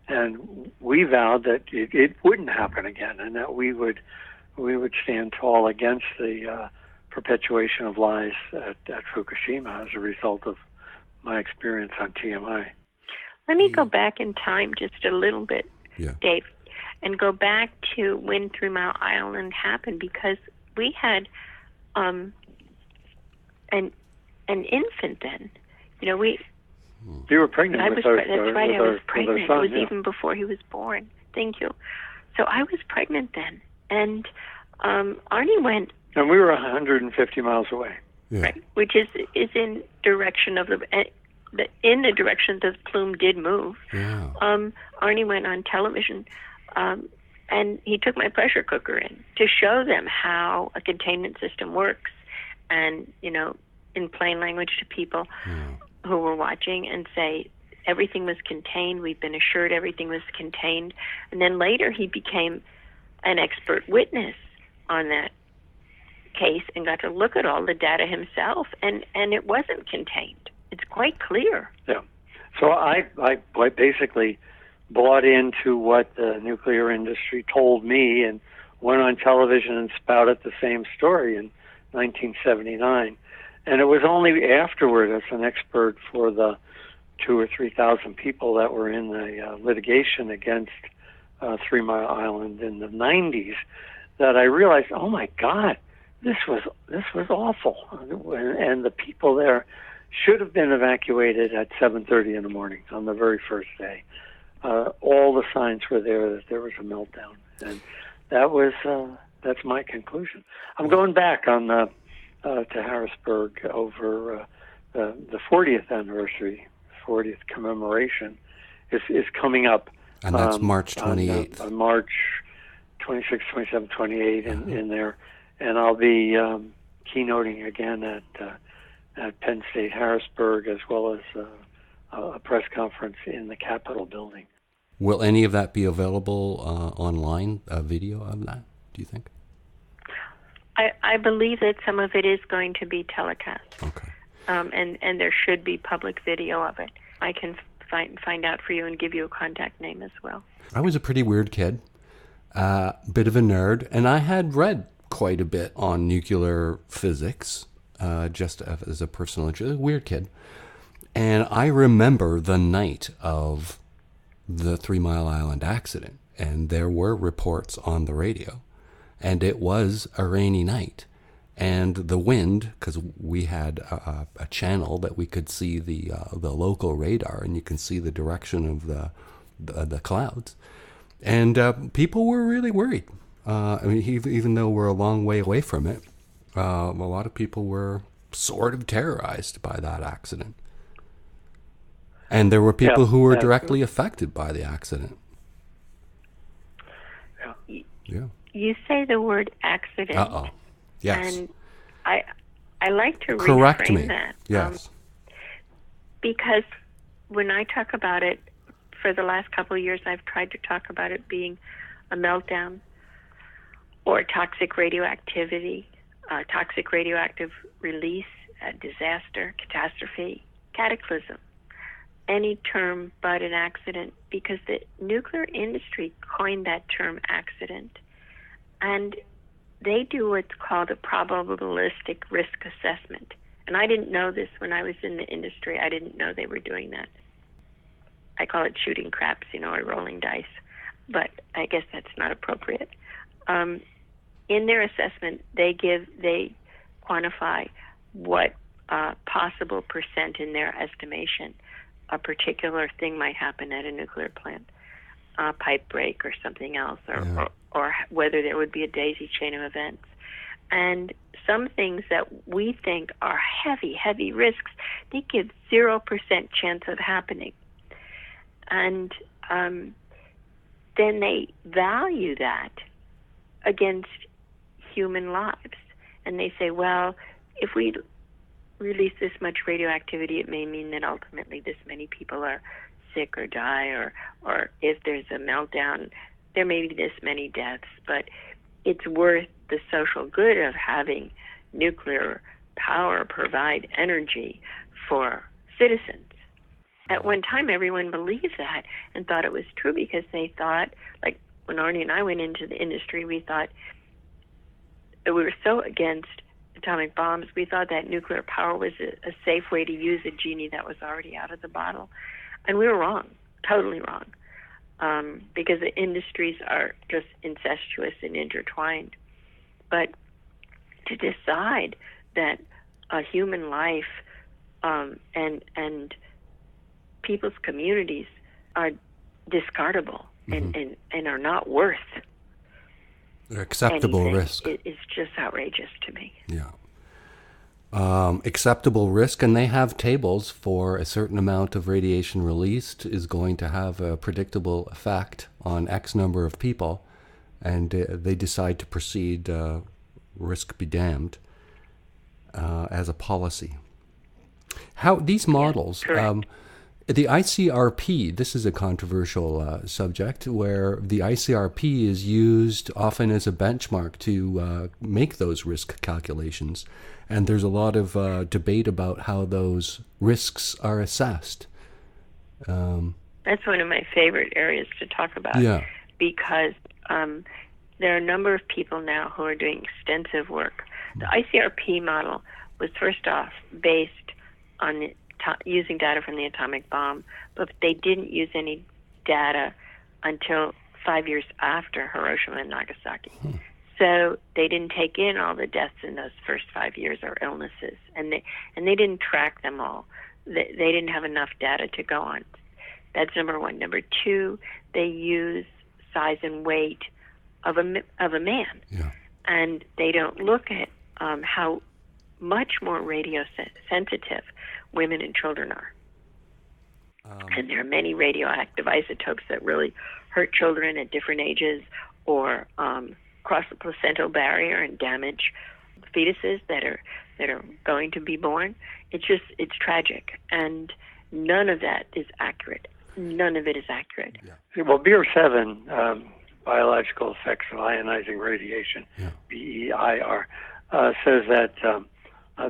And we vowed that it wouldn't happen again, and that we would stand tall against the perpetuation of lies at Fukushima as a result of my experience on TMI. Let me go back in time just a little bit, Dave, and go back to when 3 Mile Island happened, because we had an infant then. You know, You were pregnant with our That's right, I was pregnant. Son, it was even before he was born. Thank you. So I was pregnant then, and Arnie went. And we were 150 miles away. Right, which is in direction of in the direction the plume did move. Yeah. Arnie went on television, and he took my pressure cooker in to show them how a containment system works, and, you know, in plain language to people who were watching, and say everything was contained. We've been assured everything was contained. And then later he became an expert witness on that case and got to look at all the data himself, and it wasn't contained. It's quite clear. Yeah. So I basically bought into what the nuclear industry told me and went on television and spouted the same story in 1979. And it was only afterward, as an expert for the 2,000 or 3,000 people that were in the litigation against 3 Mile Island in the 90s, that I realized, oh my God, this was awful, and the people there should have been evacuated at 7:30 in the morning on the very first day. All the signs were there that there was a meltdown, and that's my conclusion. I'm going back on to Harrisburg over the 40th anniversary, 40th commemoration is coming up, and that's March 28th. On March 26, 27, 28 in there. And I'll be keynoting again at Penn State Harrisburg, as well as a press conference in the Capitol building. Will any of that be available online, a video of that, do you think? I believe that some of it is going to be telecast. Okay. And there should be public video of it. I can find out for you and give you a contact name as well. I was a pretty weird kid, bit of a nerd, and I had read quite a bit on nuclear physics, just as a personal interest. Weird kid. And I remember the night of the 3 Mile Island accident, and there were reports on the radio, and it was a rainy night. And the wind, because we had a channel that we could see the local radar, and you can see the direction of the clouds. And people were really worried. I mean, even though we're a long way away from it, a lot of people were sort of terrorized by that accident. And there were people who were directly affected by the accident. Yeah. You say the word accident. Uh-oh. Yes. And I like to correct reframe me. that. Yes. Because when I talk about it, for the last couple of years, I've tried to talk about it being a meltdown, or toxic radioactivity, toxic radioactive release, disaster, catastrophe, cataclysm, any term but an accident, because the nuclear industry coined that term accident. And they do what's called a probabilistic risk assessment. And I didn't know this when I was in the industry. I didn't know they were doing that. I call it shooting craps, or rolling dice. But I guess that's not appropriate. In their assessment, they quantify what possible percent in their estimation a particular thing might happen at a nuclear plant, a pipe break or something else, or whether there would be a daisy chain of events. And some things that we think are heavy, heavy risks, they give 0% chance of happening. And then they value that against human lives. And they say, well, if we release this much radioactivity, it may mean that ultimately this many people are sick or die, or if there's a meltdown, there may be this many deaths, but it's worth the social good of having nuclear power provide energy for citizens. At one time, everyone believed that and thought it was true because they thought, like when Arnie and I went into the industry, we thought we were so against atomic bombs, we thought that nuclear power was a safe way to use a genie that was already out of the bottle. And we were wrong, totally wrong, because the industries are just incestuous and intertwined. But to decide that a human life and people's communities are discardable and are not worth acceptable risk. It's just outrageous to me. Yeah. Acceptable risk, and they have tables for a certain amount of radiation released is going to have a predictable effect on X number of people, and they decide to proceed, risk be damned, as a policy. How these models, the ICRP, this is a controversial subject where the ICRP is used often as a benchmark to make those risk calculations. And there's a lot of debate about how those risks are assessed. That's one of my favorite areas to talk about. Yeah. Because there are a number of people now who are doing extensive work. The ICRP model was first off based on using data from the atomic bomb, but they didn't use any data until 5 years after Hiroshima and Nagasaki. So they didn't take in all the deaths in those first 5 years or illnesses, and they didn't track them all. They didn't have enough data to go on. That's number one. Number two, they use size and weight of a man, and they don't look at how much more radio sensitive women and children are. And there are many radioactive isotopes that really hurt children at different ages, or cross the placental barrier and damage fetuses that are going to be born. It's tragic, and none of that is accurate. None of it is accurate. Yeah. Well, BEIR-7, biological effects of ionizing radiation, BEIR, says that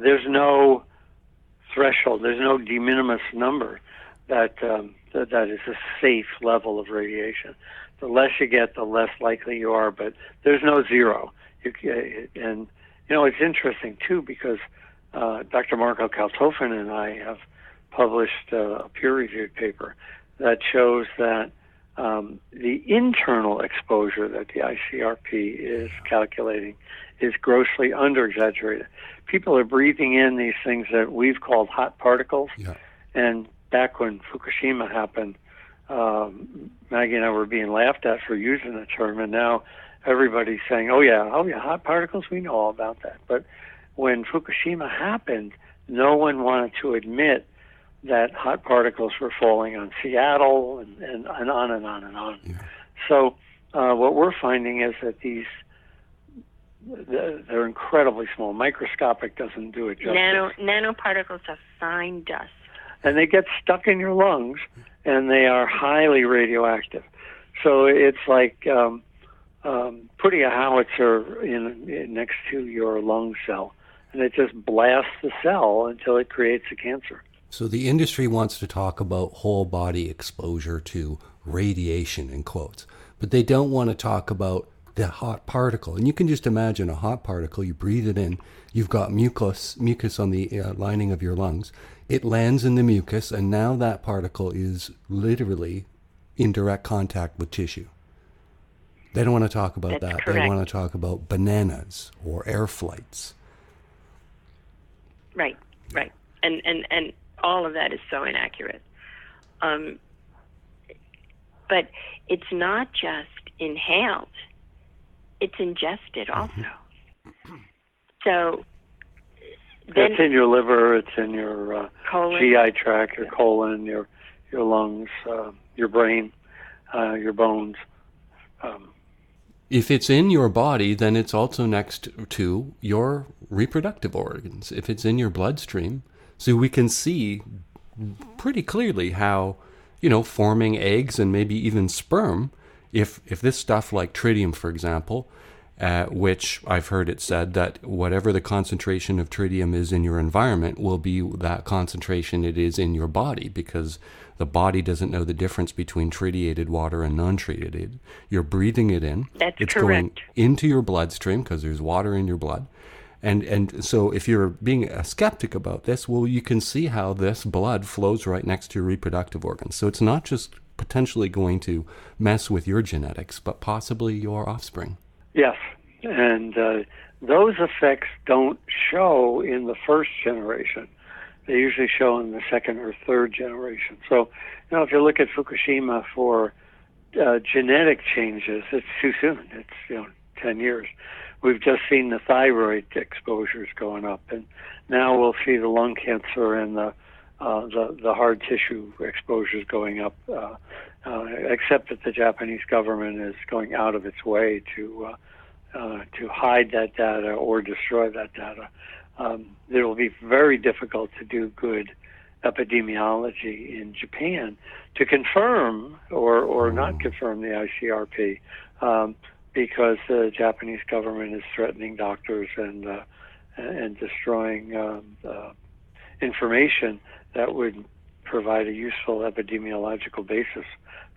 there's no threshold, there's no de minimis number that is a safe level of radiation. The less you get, the less likely you are, but there's no zero. And it's interesting too, because Dr. Marco Kaltofen and I have published a peer-reviewed paper that shows that the internal exposure that the ICRP is calculating is grossly under-exaggerated. People are breathing in these things that we've called hot particles, and back when Fukushima happened, Maggie and I were being laughed at for using the term, and now everybody's saying, oh yeah, hot particles, we know all about that. But when Fukushima happened, no one wanted to admit that hot particles were falling on Seattle and on and on and on. Yeah. So what we're finding is that they're incredibly small. Microscopic doesn't do it justice. Nanoparticles of fine dust. And they get stuck in your lungs, and they are highly radioactive. So it's like putting a howitzer in next to your lung cell, and it just blasts the cell until it creates a cancer. So the industry wants to talk about whole body exposure to radiation, in quotes, but they don't want to talk about the hot particle. And you can just imagine a hot particle, you breathe it in, you've got mucus on the lining of your lungs, it lands in the mucus, and now that particle is literally in direct contact with tissue. They don't want to talk about that. Correct. They want to talk about bananas or air flights. Right. And all of that is so inaccurate. But it's not just inhaled. It's ingested also. So it's in your liver, it's in your colon, GI tract, your colon, your lungs, your brain, your bones. If it's in your body, then it's also next to your reproductive organs. If it's in your bloodstream, so we can see pretty clearly how, forming eggs and maybe even sperm, if this stuff like tritium, for example, which I've heard it said that whatever the concentration of tritium is in your environment will be that concentration it is in your body, because the body doesn't know the difference between tritiated water and non-tritiated. You're breathing it in. That's it's correct. Going into your bloodstream because there's water in your blood. And so if you're being a skeptic about this, well, you can see how this blood flows right next to your reproductive organs. So it's not just potentially going to mess with your genetics, but possibly your offspring. Yes, and those effects don't show in the first generation. They usually show in the second or third generation. So, if you look at Fukushima for genetic changes, it's too soon. It's 10 years. We've just seen the thyroid exposures going up, and now we'll see the lung cancer and the hard tissue exposures going up. Except that the Japanese government is going out of its way to hide that data or destroy that data. It will be very difficult to do good epidemiology in Japan to confirm or not confirm the ICRP, because the Japanese government is threatening doctors and destroying information that would provide a useful epidemiological basis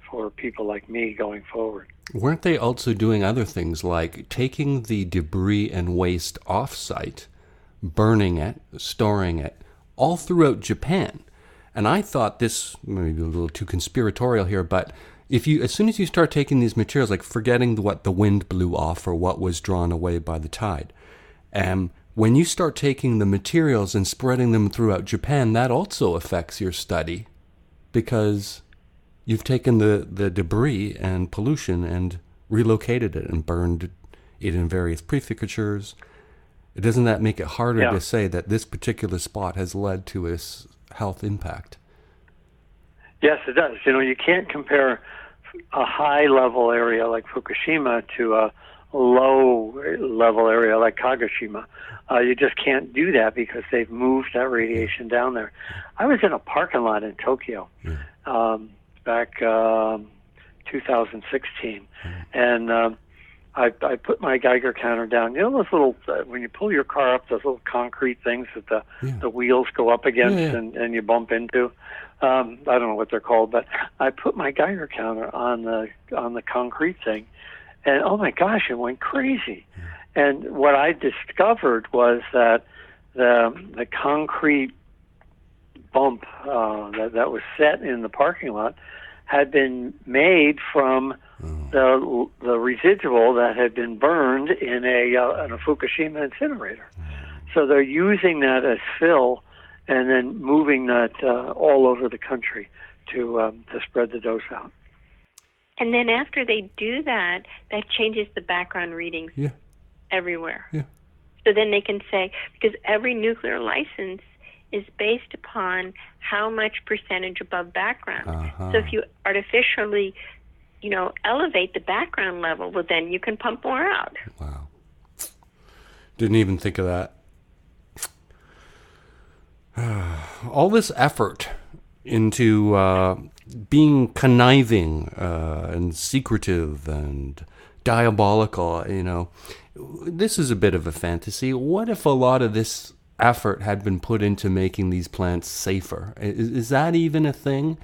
for people like me going forward. Weren't they also doing other things like taking the debris and waste off-site, burning it, storing it, all throughout Japan? And I thought this, maybe a little too conspiratorial here, but as soon as you start taking these materials, like forgetting what the wind blew off or what was drawn away by the tide, when you start taking the materials and spreading them throughout Japan, that also affects your study, because you've taken the debris and pollution and relocated it and burned it in various prefectures. Doesn't that make it harder to say that this particular spot has led to a health impact? Yes, it does. You can't compare a high-level area like Fukushima to a low-level area like Kagoshima. You just can't do that because they've moved that radiation down there. I was in a parking lot in Tokyo back 2016, and I put my Geiger counter down. Those little, when you pull your car up, those little concrete things that the wheels go up against and you bump into. I don't know what they're called, but I put my Geiger counter on the concrete thing, and oh my gosh, it went crazy. And what I discovered was that the concrete bump that was set in the parking lot had been made from the residual that had been burned in a Fukushima incinerator. So they're using that as fill and then moving that all over the country to spread the dose out. And then after they do that, that changes the background readings everywhere. Yeah. So then they can say, because every nuclear license is based upon how much percentage above background. So if you artificially, elevate the background level, well, then you can pump more out. Wow. Didn't even think of that. All this effort into being conniving and secretive and diabolical, this is a bit of a fantasy. What if a lot of this effort had been put into making these plants safer? Is that even a thing?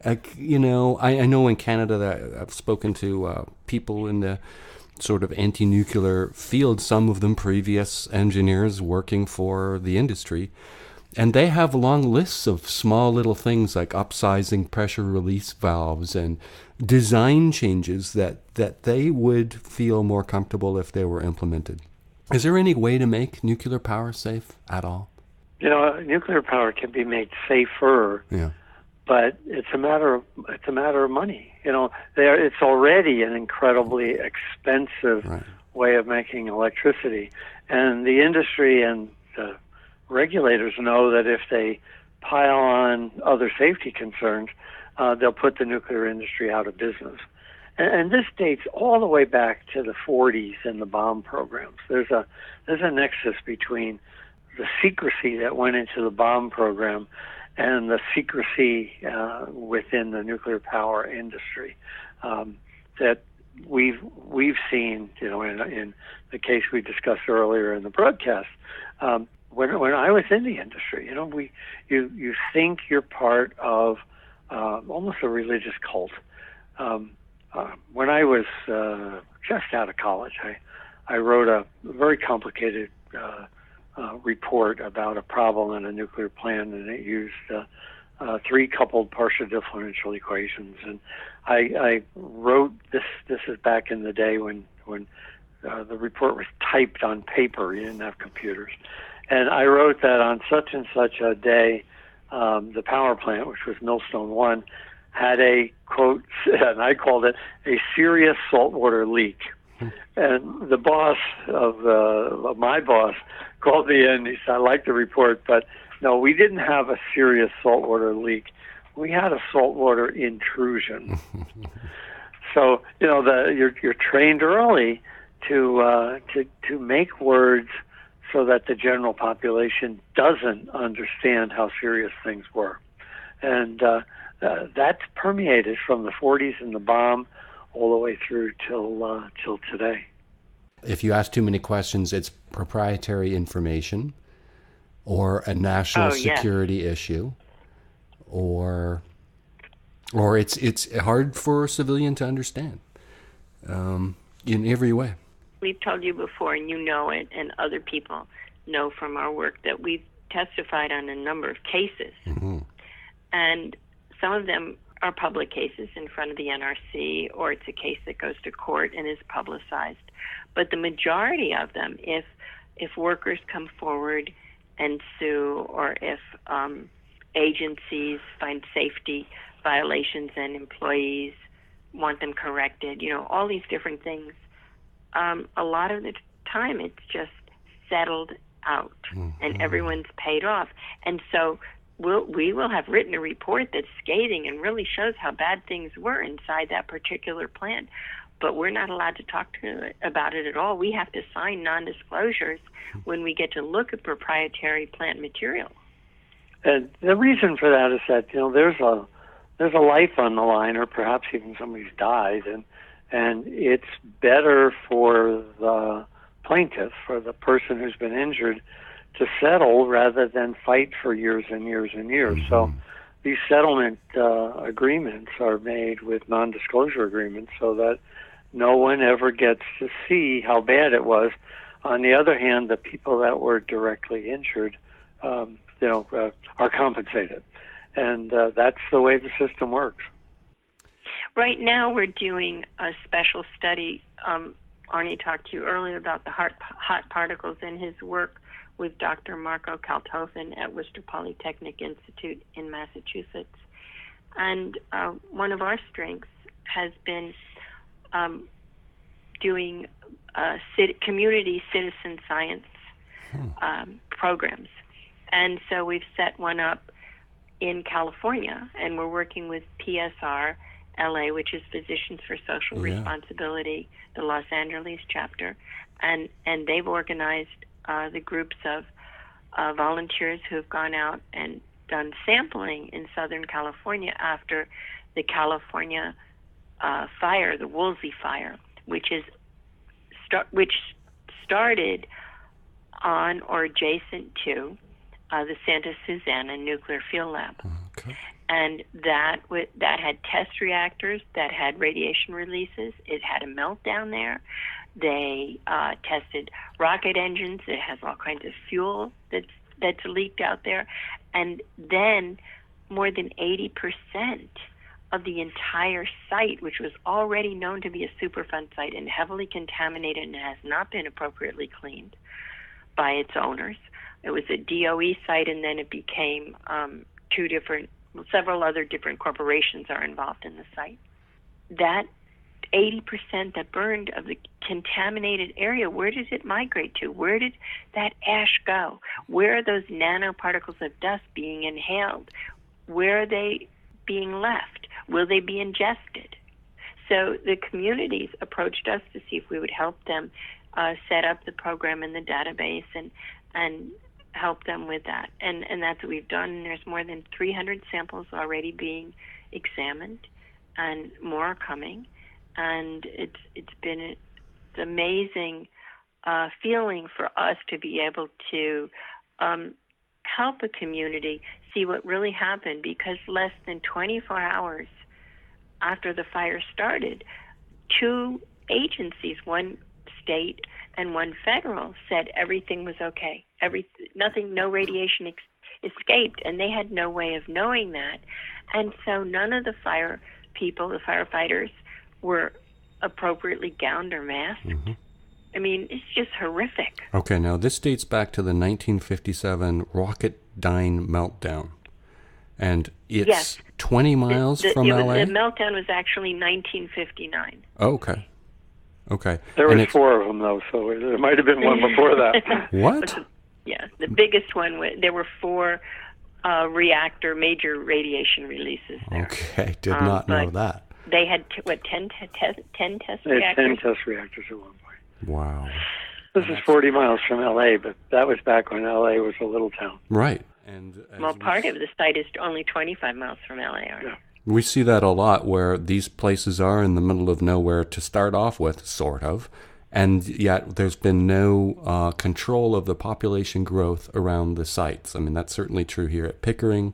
I know in Canada that I've spoken to people in the sort of anti-nuclear field, some of them previous engineers working for the industry, and they have long lists of small little things like upsizing pressure release valves and design changes that they would feel more comfortable if they were implemented. Is there any way to make nuclear power safe at all? Nuclear power can be made safer, but it's a matter of money. It's already an incredibly expensive way of making electricity, and the industry and the regulators know that if they pile on other safety concerns, they'll put the nuclear industry out of business. and this dates all the way back to the 40s and the bomb programs. There's a nexus between the secrecy that went into the bomb program and the secrecy within the nuclear power industry that we've seen, in the case we discussed earlier in the broadcast. When I was in the industry, you think you're part of almost a religious cult. When I was just out of college, I wrote a very complicated report about a problem in a nuclear plant, and it used three coupled partial differential equations. And I wrote this. This is back in the day when the report was typed on paper. You didn't have computers. And I wrote that on such and such a day, the power plant, which was Millstone 1, had a, quote, and I called it a serious saltwater leak. And the boss of my boss called me in. He said, "I like the report, but no, we didn't have a serious saltwater leak. We had a saltwater intrusion." So you're trained early to make words so that the general population doesn't understand how serious things were, and that's permeated from the 40s and the bomb all the way through till today. If you ask too many questions, it's proprietary information, or a national security issue, or it's hard for a civilian to understand in every way. We've told you before, and you know it, and other people know from our work, that we've testified on a number of cases. Mm-hmm. And some of them are public cases in front of the NRC, or it's a case that goes to court and is publicized. But the majority of them, if workers come forward and sue, or if agencies find safety violations and employees want them corrected, all these different things, a lot of the time it's just settled out, and everyone's paid off. And so we will have written a report that's scathing and really shows how bad things were inside that particular plant, but we're not allowed to talk about it at all. We have to sign non-disclosures when we get to look at proprietary plant material. And the reason for that is that there's a life on the line, or perhaps even somebody's died, and it's better for the plaintiff, for the person who's been injured, to settle rather than fight for years and years and years. Mm-hmm. So these settlement agreements are made with non-disclosure agreements so that no one ever gets to see how bad it was. On the other hand, the people that were directly injured, are compensated. And that's the way the system works. Right now we're doing a special study. Arnie talked to you earlier about the hot particles in his work with Dr. Marco Kaltofen at Worcester Polytechnic Institute in Massachusetts. And one of our strengths has been doing community citizen science programs. And so we've set one up in California, and we're working with PSR LA, which is Physicians for Social Responsibility, the Los Angeles chapter, and they've organized the groups of volunteers who have gone out and done sampling in Southern California after the California fire, the Woolsey fire, which started on or adjacent to the Santa Susana nuclear fuel lab. Okay. And that had test reactors that had radiation releases. It had a meltdown there. They tested rocket engines. It has all kinds of fuel that's leaked out there. And then more than 80% of the entire site, which was already known to be a Superfund site and heavily contaminated and has not been appropriately cleaned by its owners. It was a DOE site, and then it became several other different corporations are involved in the site. That 80% that burned of the contaminated area, where did it migrate to? Where did that ash go? Where are those nanoparticles of dust being inhaled? Where are they being left? Will they be ingested? So the communities approached us to see if we would help them set up the program in the database and help them with that. And that's what we've done. There's more than 300 samples already being examined, and more are coming. And it's been an amazing feeling for us to be able to help a community see what really happened, because less than 24 hours after the fire started, 2 agencies, one state and one federal, said everything was okay. No radiation escaped, and they had no way of knowing that. And so none of the fire people, the firefighters, were appropriately gowned or masked. Mm-hmm. I mean, it's just horrific. Okay, now this dates back to the 1957 Rocketdyne meltdown. And it's 20 miles from LA? The meltdown was actually 1959. Oh, okay. There were 4 of them, though, so there might have been one before that. What? Yeah, the biggest one, there were 4 reactor major radiation releases there. Okay, did not know that. They had, 10 test reactors? They had 10 test reactors at one point. Wow. This is 40 miles from L.A., but that was back when L.A. was a little town. Right. Well, part of the site is only 25 miles from L.A. Yeah. We see that a lot, where these places are in the middle of nowhere to start off with, sort of, and yet there's been no control of the population growth around the sites. I mean, that's certainly true here at Pickering,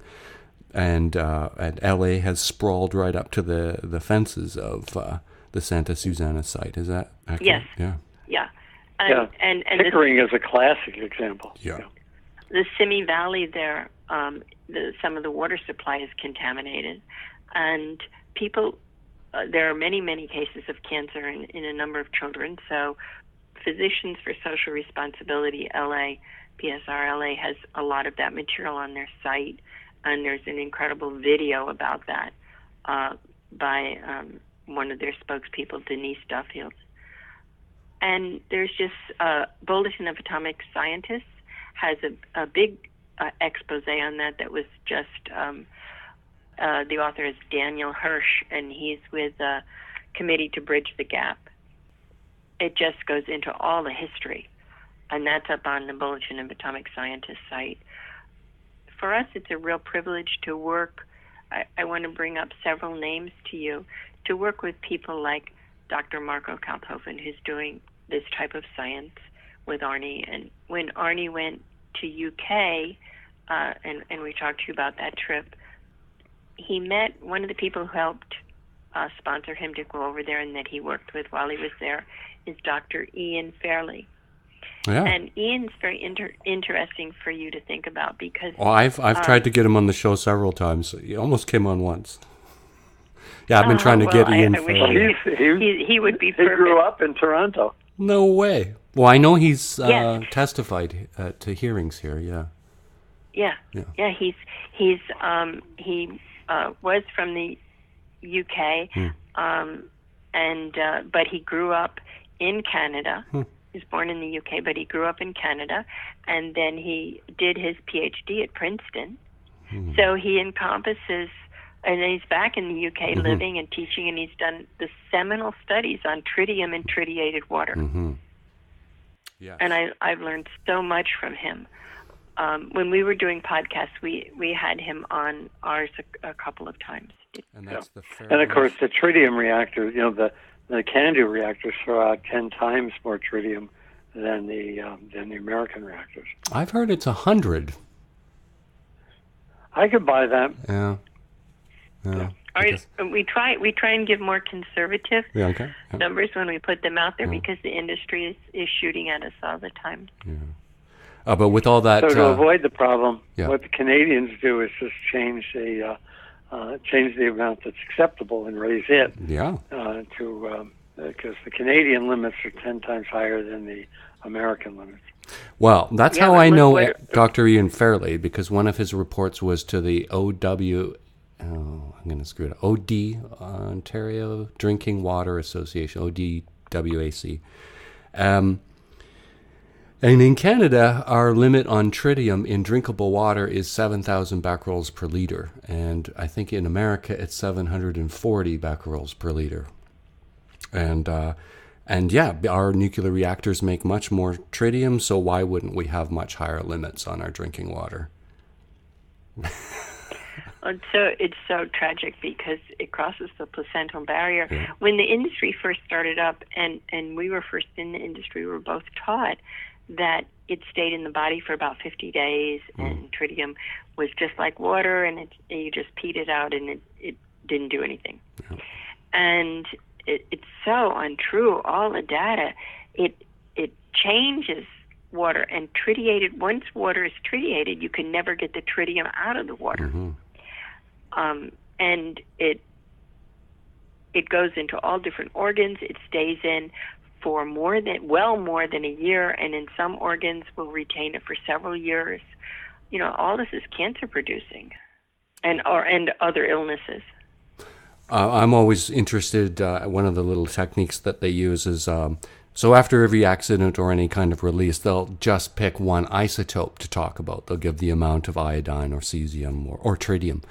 and L.A. has sprawled right up to the fences of the Santa Susana site. Is that accurate? Yes. Yeah. Yeah. And Pickering is a classic example. Yeah. The Simi Valley there, some of the water supply is contaminated, and people, there are many, many cases of cancer in a number of children. So Physicians for Social Responsibility LA, PSR LA, has a lot of that material on their site, and there's an incredible video about that by one of their spokespeople, Denise Duffield. And there's just Bulletin of Atomic Scientists has a big expose on that was just, the author is Daniel Hirsch, and he's with the Committee to Bridge the Gap. It just goes into all the history, and that's up on the Bulletin of Atomic Scientists site. For us, it's a real privilege to work. I want to bring up several names to you, to work with people like Dr. Marco Kalthofen, who's doing this type of science with Arnie. And when Arnie went to UK, and we talked to you about that trip, he met one of the people who helped sponsor him to go over there and that he worked with while he was there, is Dr. Ian Fairley. Yeah. And Ian's very interesting for you to think about, because... Well, I've tried to get him on the show several times. He almost came on once. Yeah, I've been trying to get Ian Fairley. He would be He perfect. grew up in Toronto. No way. Well, I know he's testified to hearings here. Yeah. Yeah. He was from the UK, but he grew up in Canada. He was born in the UK, but he grew up in Canada, and then he did his PhD at Princeton. So he encompasses, and he's back in the UK living and teaching, and he's done the seminal studies on tritium and tritiated water. Yes. And I've learned so much from him. When we were doing podcasts, we had him on ours a couple of times. And that's the And of course, the tritium reactor, the CANDU reactors throw out 10 times more tritium than the American reactors. I've heard it's 100. I could buy that. Yeah. We try and give more conservative numbers when we put them out there, because the industry is shooting at us all the time. Yeah. But with all that, so to avoid the problem, Yeah. what the Canadians do is just change the amount that's acceptable and raise it. Yeah. Because the Canadian limits are 10 times higher than the American limits. Well, that's how I know Dr. Ian Fairley, because one of his reports was to the I'm going to screw it up. OD, Ontario Drinking Water Association, ODWAC. And in Canada, our limit on tritium in drinkable water is 7,000 becquerels per liter. And I think in America, it's 740 becquerels per liter. And yeah, our nuclear reactors make much more tritium, so why wouldn't we have much higher limits on our drinking water? It's so tragic because it crosses the placental barrier. Yeah. When the industry first started up, and we were first in the industry, we were both taught that it stayed in the body for about 50 days, and tritium was just like water, and you just peed it out, and it didn't do anything. Yeah. And it's so untrue. All the data, it changes water, and tritiated. Once water is tritiated, you can never get the tritium out of the water. Mm-hmm. And it goes into all different organs. It stays in for more than a year, and in some organs will retain it for several years. All this is cancer producing, and other illnesses. I'm always interested. One of the little techniques that they use is so after every accident or any kind of release, they'll just pick one isotope to talk about. They'll give the amount of iodine or cesium or tritium.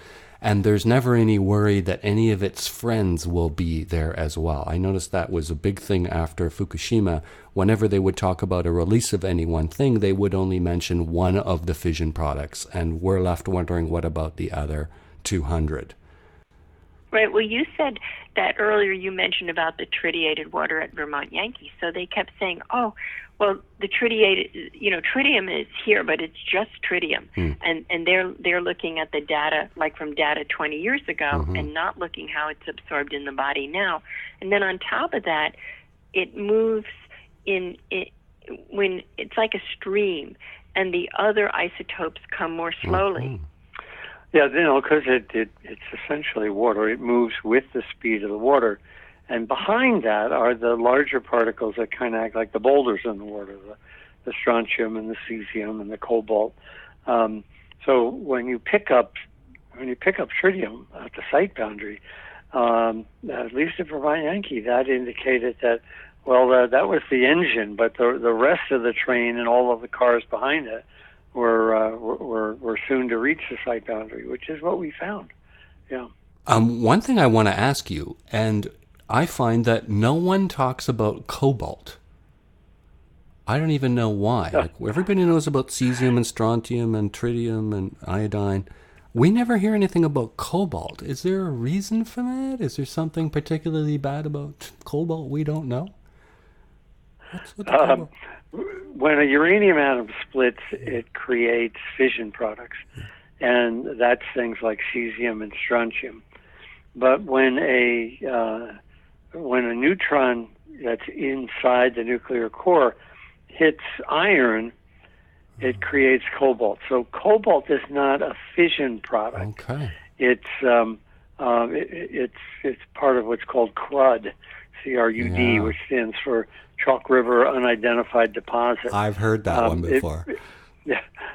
And there's never any worry that any of its friends will be there as well. I noticed that was a big thing after Fukushima. Whenever they would talk about a release of any one thing, they would only mention one of the fission products. And we're left wondering, what about the other 200? Right. Well, you said that earlier. You mentioned about the tritiated water at Vermont Yankee. So they kept saying, "Oh, well, the tritiated, tritium is here, but it's just tritium." And they're looking at the data, like from data 20 years ago, and not looking how it's absorbed in the body now. And then on top of that, it moves when it's like a stream, and the other isotopes come more slowly. Yeah, because it's essentially water. It moves with the speed of the water. And behind that are the larger particles that kind of act like the boulders in the water, the strontium and the cesium and the cobalt. So when you pick up tritium at the site boundary, at least at Vermont Yankee, that indicated that, that was the engine, but the rest of the train and all of the cars behind it were soon to reach the site boundary, which is what we found. Yeah. One thing I want to ask you, and I find that no one talks about cobalt. I don't even know why. Like, everybody knows about cesium and strontium and tritium and iodine. We never hear anything about cobalt. Is there a reason for that? Is there something particularly bad about cobalt we don't know? What's cobalt? When a uranium atom splits, it creates fission products, and that's things like cesium and strontium. But when a neutron that's inside the nuclear core hits iron, it creates cobalt. So cobalt is not a fission product. Okay. It's part of what's called CRUD, C-R-U-D, which stands for Chalk River Unidentified Deposit. I've heard that one before.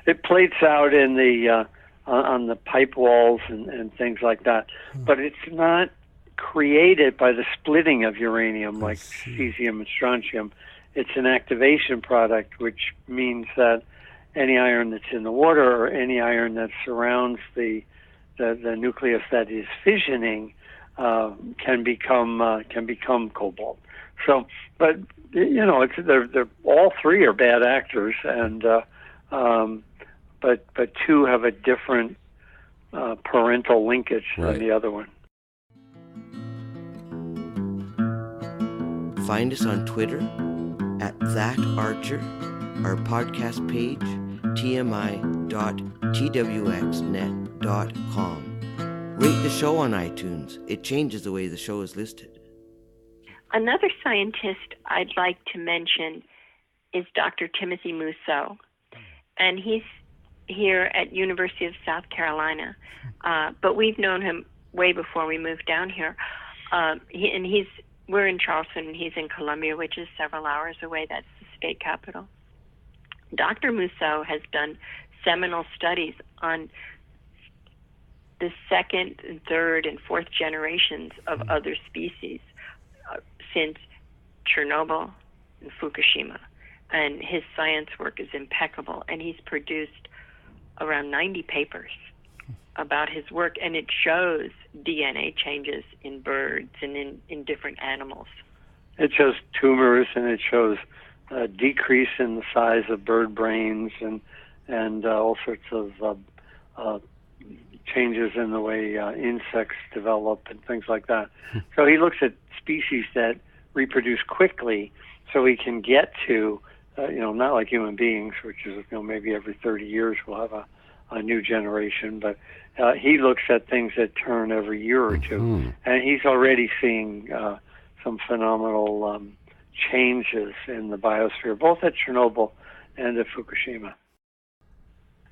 It plates out in the on the pipe walls and things like that, but it's not created by the splitting of uranium like cesium and strontium. It's an activation product, which means that any iron that's in the water or any iron that surrounds the nucleus that is fissioning can become cobalt. So, but they're all three are bad actors, and but two have a different parental linkage than the other one. Find us on Twitter at @ThatArcher, our podcast page, tmi.twxnet.com. Rate the show on iTunes. It changes the way the show is listed. Another scientist I'd like to mention is Dr. Timothy Mousseau, and he's here at University of South Carolina, but we've known him way before we moved down here. We're in Charleston, and he's in Columbia, which is several hours away. That's the state capital. Dr. Mousseau has done seminal studies on the second, and third, and fourth generations of other species since Chernobyl and Fukushima. And his science work is impeccable, and he's produced around 90 papers about his work, and it shows DNA changes in birds and in different animals. It shows tumors, and it shows a decrease in the size of bird brains, and all sorts of changes in the way insects develop and things like that. So he looks at species that reproduce quickly, so he can get to, not like human beings, which is maybe every 30 years we'll have a new generation, but he looks at things that turn every year or two, and he's already seeing some phenomenal changes in the biosphere, both at Chernobyl and at Fukushima.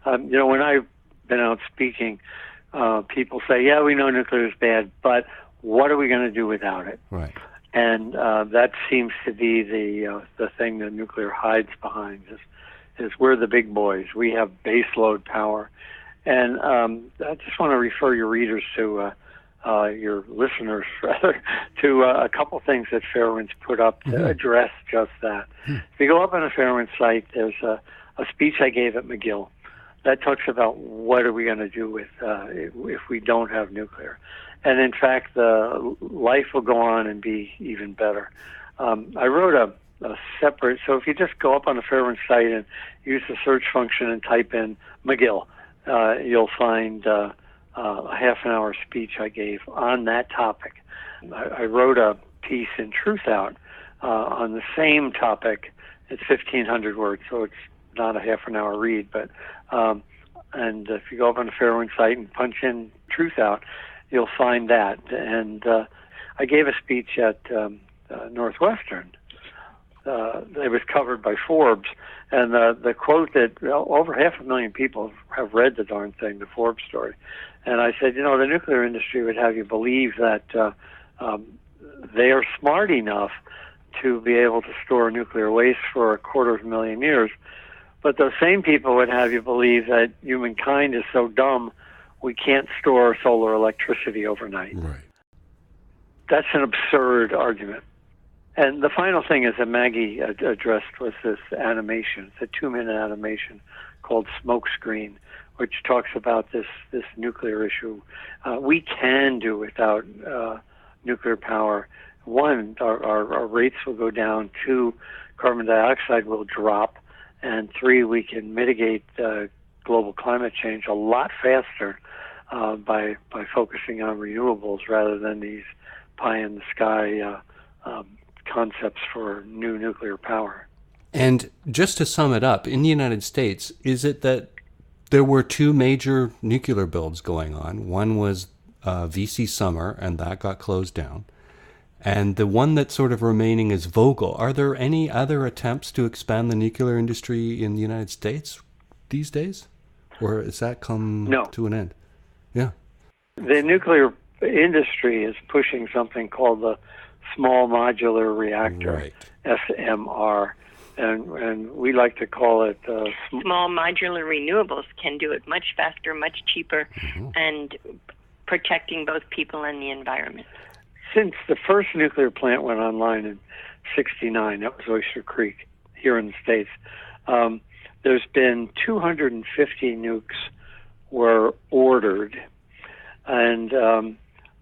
When I've been out speaking, people say, yeah, we know nuclear is bad, but what are we going to do without it? Right. And that seems to be the thing that nuclear hides behind, is we're the big boys. We have baseload power. And I just want to refer your readers to, your listeners, rather, to a couple things that Fairewinds put up to address just that. If you go up on the Fairewinds site, there's a speech I gave at McGill that talks about what are we going to do with if we don't have nuclear. And in fact, the life will go on and be even better. I wrote a separate, so if you just go up on the Fairewinds site and use the search function and type in McGill, you'll find a half-an-hour speech I gave on that topic. I wrote a piece in Truthout on the same topic. It's 1,500 words, so it's not a half-an-hour read, but and if you go up on the Fairewinds site and punch in Truthout, you'll find that. And I gave a speech at Northwestern. It was covered by Forbes, and the quote that over 500,000 people have read the darn thing, the Forbes story. And I said, the nuclear industry would have you believe that they are smart enough to be able to store nuclear waste for 250,000 years, but those same people would have you believe that humankind is so dumb we can't store solar electricity overnight. Right. That's an absurd argument. And the final thing is that Maggie addressed was this animation. It's a 2-minute animation called Smokescreen, which talks about this nuclear issue. We can do without nuclear power. One, our rates will go down. 2, carbon dioxide will drop. And 3, we can mitigate global climate change a lot faster by focusing on renewables rather than these pie-in-the-sky concepts for new nuclear power. And just to sum it up, in the United States, is it that there were 2 major nuclear builds going on? One was VC Summer, and that got closed down. And the one that's sort of remaining is Vogtle. Are there any other attempts to expand the nuclear industry in the United States these days? Or has that come to an end? Yeah. The nuclear industry is pushing something called the Small Modular Reactor, right. SMR. And we like to call it... Small modular renewables can do it much faster, much cheaper, and protecting both people and the environment. Since the first nuclear plant went online in '69, that was Oyster Creek here in the States, there's been 250 nukes were ordered, and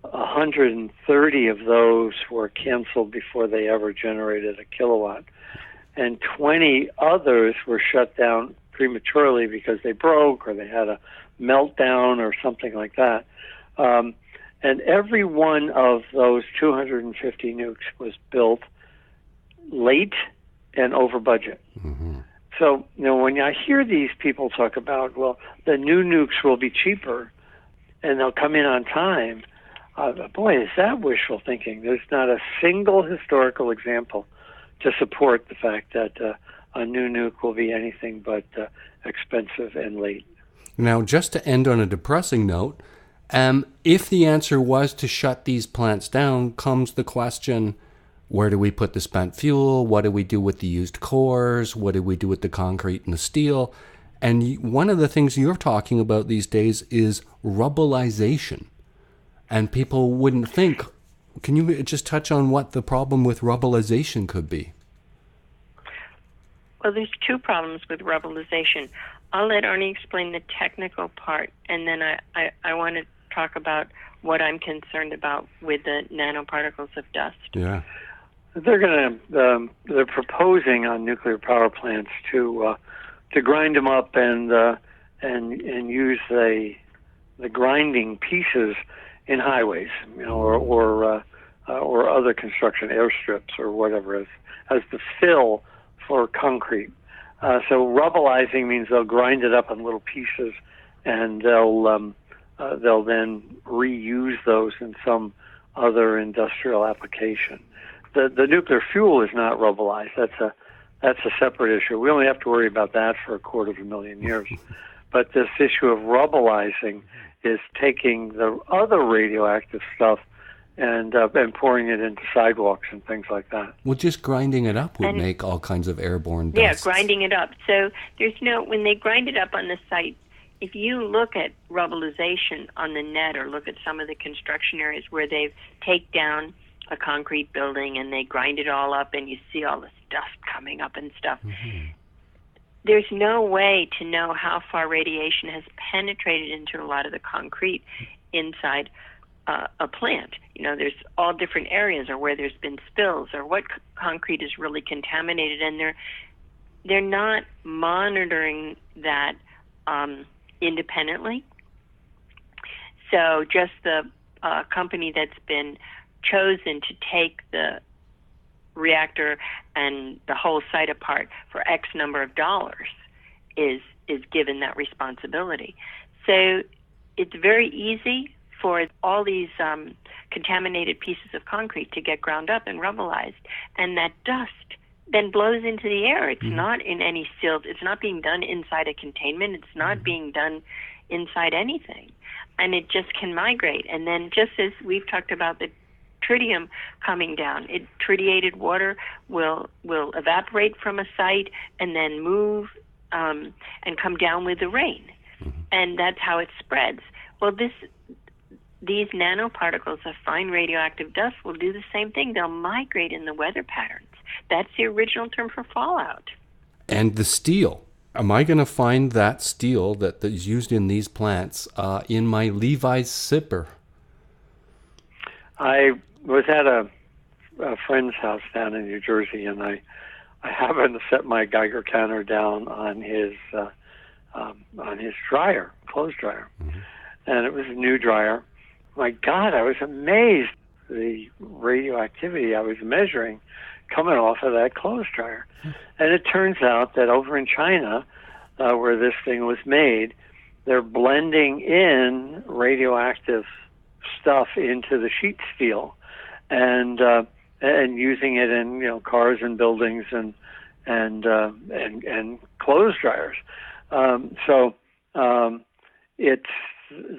130 of those were canceled before they ever generated a kilowatt. And 20 others were shut down prematurely because they broke or they had a meltdown or something like that. And every one of those 250 nukes was built late and over budget. Mm-hmm. So, when I hear these people talk about, well, the new nukes will be cheaper and they'll come in on time, boy, is that wishful thinking. There's not a single historical example to support the fact that a new nuke will be anything but expensive and late. Now, just to end on a depressing note, if the answer was to shut these plants down, comes the question, where do we put the spent fuel? What do we do with the used cores? What do we do with the concrete and the steel? And one of the things you're talking about these days is rubbleization. And people wouldn't think. Can you just touch on what the problem with rubbleization could be? Well, there's 2 problems with rubbleization. I'll let Arnie explain the technical part, and then I want to talk about what I'm concerned about with the nanoparticles of dust. Yeah. They're proposing on nuclear power plants to grind them up and use the grinding pieces in highways, or other construction airstrips or whatever as the fill for concrete. So rubbleizing means they'll grind it up in little pieces, and they'll then reuse those in some other industrial application. The nuclear fuel is not rubbleized. That's a separate issue. We only have to worry about that for 250,000 years. But this issue of rubbleizing is taking the other radioactive stuff and pouring it into sidewalks and things like that. Well, just grinding it up would make all kinds of airborne dust. Yeah, grinding it up. So when they grind it up on the site, if you look at rubbleization on the net or look at some of the construction areas where they've taken down a concrete building and they grind it all up and you see all this dust coming up and stuff, there's no way to know how far radiation has penetrated into a lot of the concrete inside a plant. There's all different areas or where there's been spills or what concrete is really contaminated, and they're not monitoring that independently. So just the company that's been chosen to take the reactor and the whole site apart for X number of dollars is given that responsibility. So it's very easy for all these contaminated pieces of concrete to get ground up and rubbleized, and that dust then blows into the air. It's not in any sealed, it's not being done inside a containment, it's not being done inside anything, and it just can migrate. And then just as we've talked about the tritium coming down, tritiated water will evaporate from a site and then move and come down with the rain, and that's how it spreads. Well, these nanoparticles of fine radioactive dust will do the same thing. They'll migrate in the weather patterns. That's the original term for fallout. And the steel. Am I going to find that steel that is used in these plants in my Levi's zipper? I was at a friend's house down in New Jersey, and I happened to set my Geiger counter down on his dryer, clothes dryer, and it was a new dryer. My God, I was amazed at the radioactivity I was measuring coming off of that clothes dryer. And it turns out that over in China, where this thing was made, they're blending in radioactive stuff into the sheet steel and using it in cars and buildings and clothes dryers. It's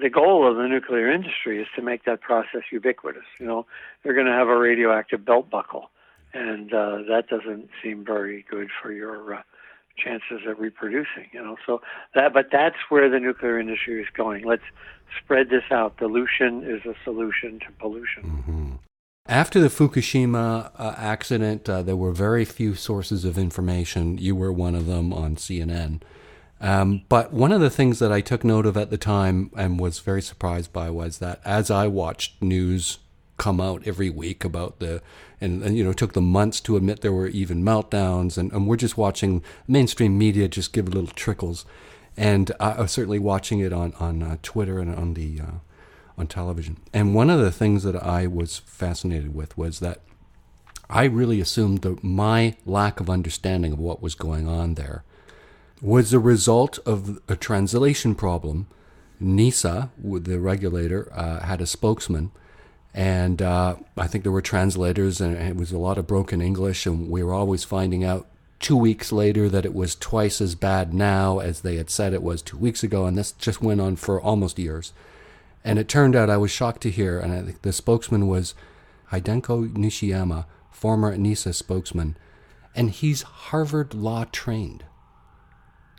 the goal of the nuclear industry is to make that process ubiquitous. They're going to have a radioactive belt buckle, and that doesn't seem very good for your chances of reproducing. But that's where the nuclear industry is going. Let's spread this out. Dilution is a solution to pollution. After the Fukushima accident, there were very few sources of information. You were one of them on CNN. But one of the things that I took note of at the time and was very surprised by was that as I watched news come out every week about and it took them months to admit there were even meltdowns, and we're just watching mainstream media just give little trickles. And I was certainly watching it on Twitter and on television. And one of the things that I was fascinated with was that I really assumed that my lack of understanding of what was going on there was a result of a translation problem. NISA, the regulator, had a spokesman, and I think there were translators, and it was a lot of broken English, and we were always finding out 2 weeks later that it was twice as bad now as they had said it was 2 weeks ago, and this just went on for almost years. And it turned out, I was shocked to hear, and I think the spokesman was Hidenko Nishiyama, former NISA spokesman, and he's Harvard law trained.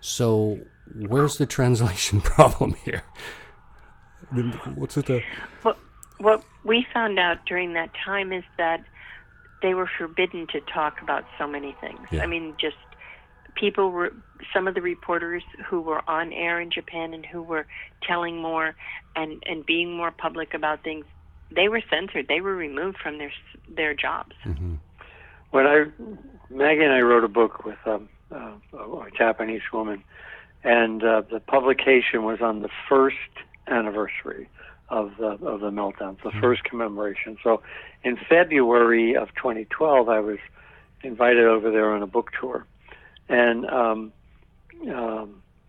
So where's the translation problem here? What's it? What we found out during that time is that they were forbidden to talk about so many things. Yeah. I mean, just some of the reporters who were on air in Japan and who were telling more and being more public about things, they were censored. They were removed from their jobs. Maggie and I wrote a book with a Japanese woman, and the publication was on the first anniversary of the meltdowns, the first commemoration. So in February of 2012, I was invited over there on a book tour, and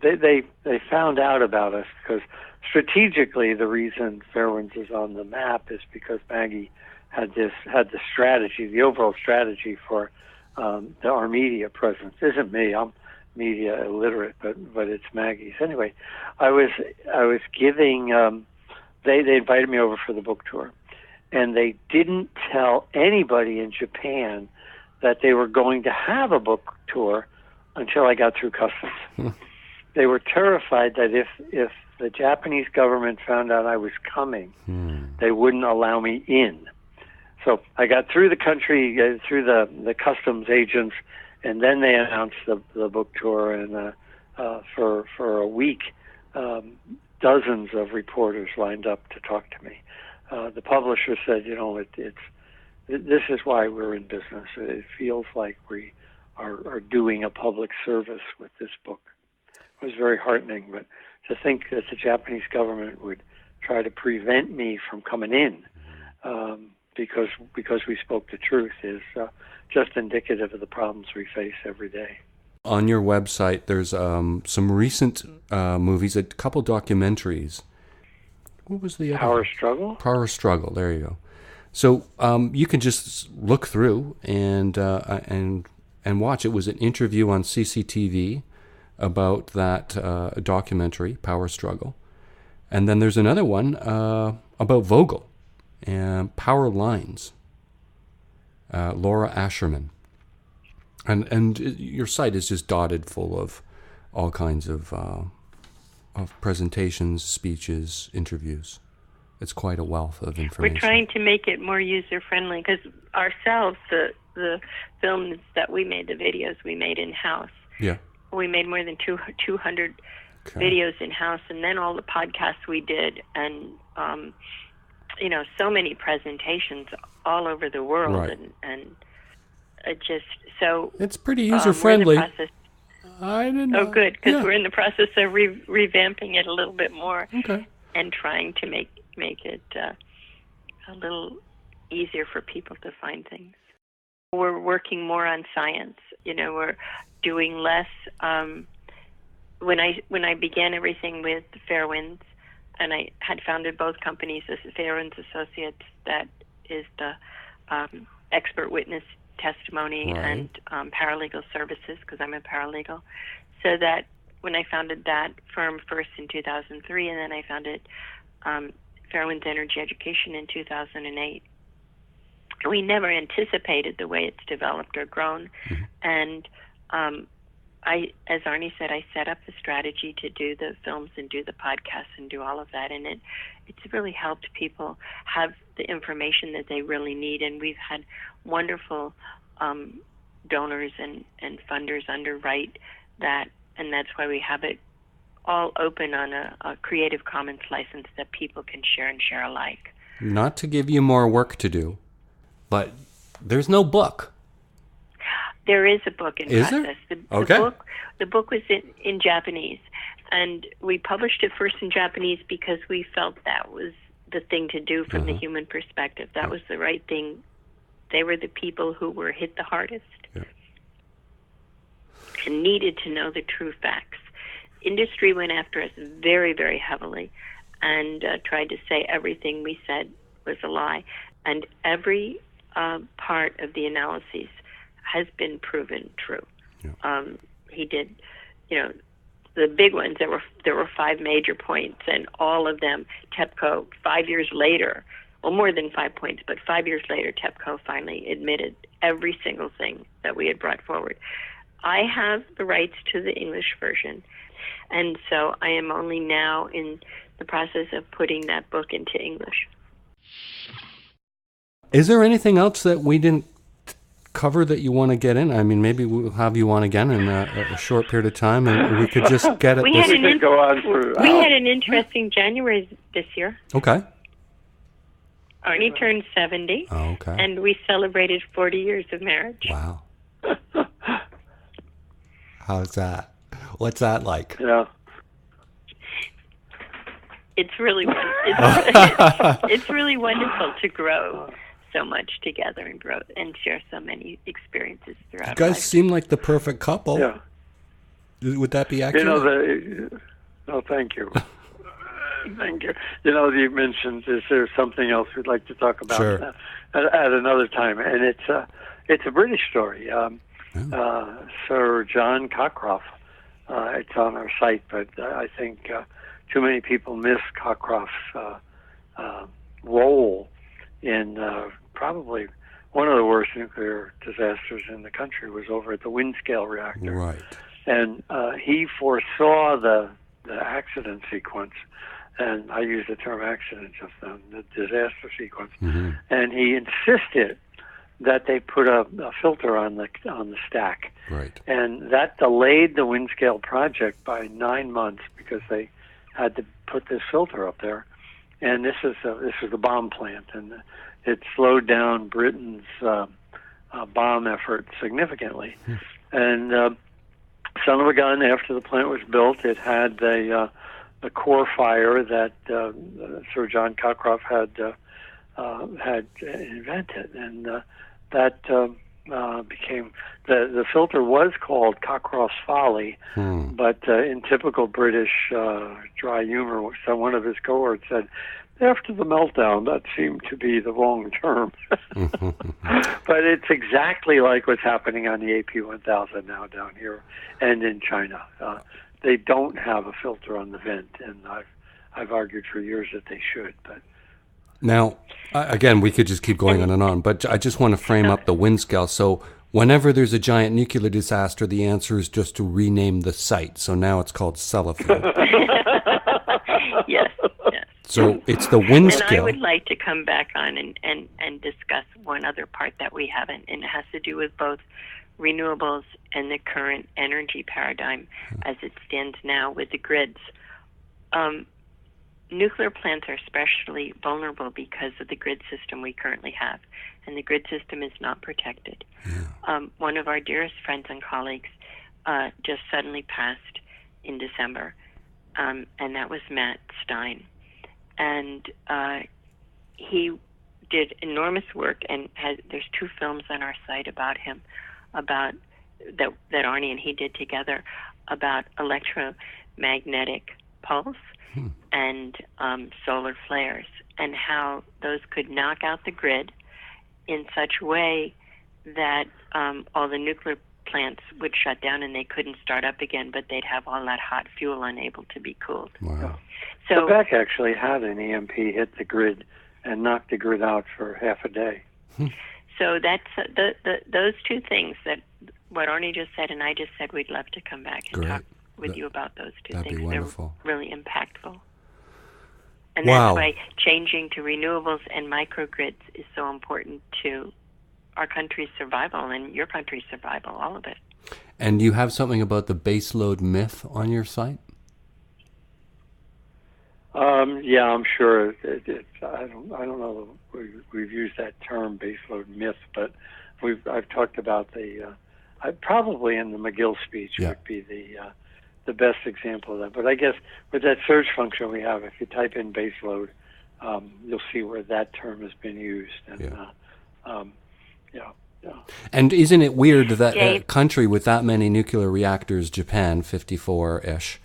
they found out about us because strategically the reason Fairewinds is on the map is because Maggie had the strategy, the overall strategy for our media presence. Isn't me? I'm media illiterate, but it's Maggie's. Anyway, I was giving. They invited me over for the book tour, and they didn't tell anybody in Japan that they were going to have a book tour until I got through customs. They were terrified that if the Japanese government found out I was coming, they wouldn't allow me in. So I got through the country, through the customs agents, and then they announced the book tour, and for a week, dozens of reporters lined up to talk to me. The publisher said, this is why we're in business. It feels like we are doing a public service with this book. It was very heartening, but to think that the Japanese government would try to prevent me from coming in because we spoke the truth is just indicative of the problems we face every day. On your website, there's some recent movies, a couple documentaries. What was the other? Power Struggle? Power Struggle, there you go. So you can just look through and watch. It was an interview on CCTV about that documentary, Power Struggle. And then there's another one about Vogel and Power Lines, Laura Asherman. And your site is just dotted full of all kinds of presentations, speeches, interviews. It's quite a wealth of information. We're trying to make it more user-friendly because ourselves, the films that we made, the videos we made in-house, we made more than 200 videos in-house, and then all the podcasts we did, and so many presentations all over the world, right. and it just so it's pretty user-friendly. I didn't know. Oh, good, because we're in the process of revamping it a little bit more, and trying to make it a little easier for people to find things. We're working more on science. We're doing less. When I began everything with Fairewinds, and I had founded both companies as Fairewinds Associates, that is the expert witness testimony and paralegal services, because I'm a paralegal. So that when I founded that firm first in 2003, and then I founded Fairewinds Energy Education in 2008, we never anticipated the way it's developed or grown. Mm-hmm. And as Arnie said, I set up the strategy to do the films and do the podcasts and do all of that, and it's really helped people have the information that they really need. And we've had wonderful donors and funders underwrite that, and that's why we have it all open on a Creative Commons license that people can share and share alike. Not to give you more work to do, but there's no book. There is a book in process. The book was in Japanese, and we published it first in Japanese because we felt that was the thing to do from the human perspective. That was the right thing. They were the people who were hit the hardest and needed to know the true facts. Industry went after us very, very heavily and tried to say everything we said was a lie. And every part of the analyses has been proven true. Yeah. He did, the big ones. There were 5 major points, and all of them, TEPCO, 5 years later, well, more than 5 points, but 5 years later, TEPCO finally admitted every single thing that we had brought forward. I have the rights to the English version, and so I am only now in the process of putting that book into English. Is there anything else that we didn't cover that you want to get in? I mean, maybe we'll have you on again in a short period of time, and we could just get it. We had an interesting January this year. Okay. Arnie turned 70, and we celebrated 40 years of marriage. Wow. How's that? What's that like? Yeah. It's really it's really wonderful to grow so much together and grow and share so many experiences throughout. You guys life. seem like the perfect couple. Yeah. Would that be accurate? Thank you. Thank you. You mentioned, is there something else we'd like to talk about? Sure. At another time? And it's a British story. Sir John Cockcroft. It's on our site, but I think too many people miss Cockcroft's role in probably one of the worst nuclear disasters in the country was over at the Windscale reactor. Right. And he foresaw the accident sequence, and I use the term accident just then, the disaster sequence, and he insisted that they put a filter on the stack. Right. And that delayed the Windscale project by 9 months because they had to put this filter up there. And this is the bomb plant, and it slowed down Britain's bomb effort significantly. And son of a gun, after the plant was built, it had the core fire that Sir John Cockcroft had invented, and that became the filter was called Cockcroft's Folly, but in typical British dry humor, one of his cohorts said, after the meltdown, that seemed to be the wrong term. But it's exactly like what's happening on the AP1000 now down here and in China. They don't have a filter on the vent, and I've argued for years that they should. But now, again, we could just keep going on and on, but I just want to frame up the Windscale. So whenever there's a giant nuclear disaster, the answer is just to rename the site. So now it's called Sellafield. Yes. So it's the Windscale. And I would like to come back on and discuss one other part that we haven't, and it has to do with both renewables and the current energy paradigm as it stands now with the grids. Nuclear plants are especially vulnerable because of the grid system we currently have, and the grid system is not protected. One of our dearest friends and colleagues just suddenly passed in December, and that was Matt Stein. And he did enormous work, and there's 2 films on our site about him, about that Arnie and he did together, about electromagnetic pulse and solar flares, and how those could knock out the grid in such a way that all the nuclear plants would shut down and they couldn't start up again, but they'd have all that hot fuel unable to be cooled. Wow. So Quebec actually had an EMP hit the grid and knocked the grid out for half a day. So that's those 2 things, that what Arnie just said and I just said, we'd love to come back and talk with you about those 2 that'd things. Be wonderful. They're really impactful. And that's why changing to renewables and microgrids is so important to our country's survival and your country's survival, all of it. And you have something about the baseload myth on your site? Yeah, I'm sure. I don't know. We've used that term, baseload myth, but I've talked about probably in the McGill speech would be the best example of that. But I guess with that search function we have, if you type in baseload, you'll see where that term has been used. And And isn't it weird that a country with that many nuclear reactors, Japan, 54-ish,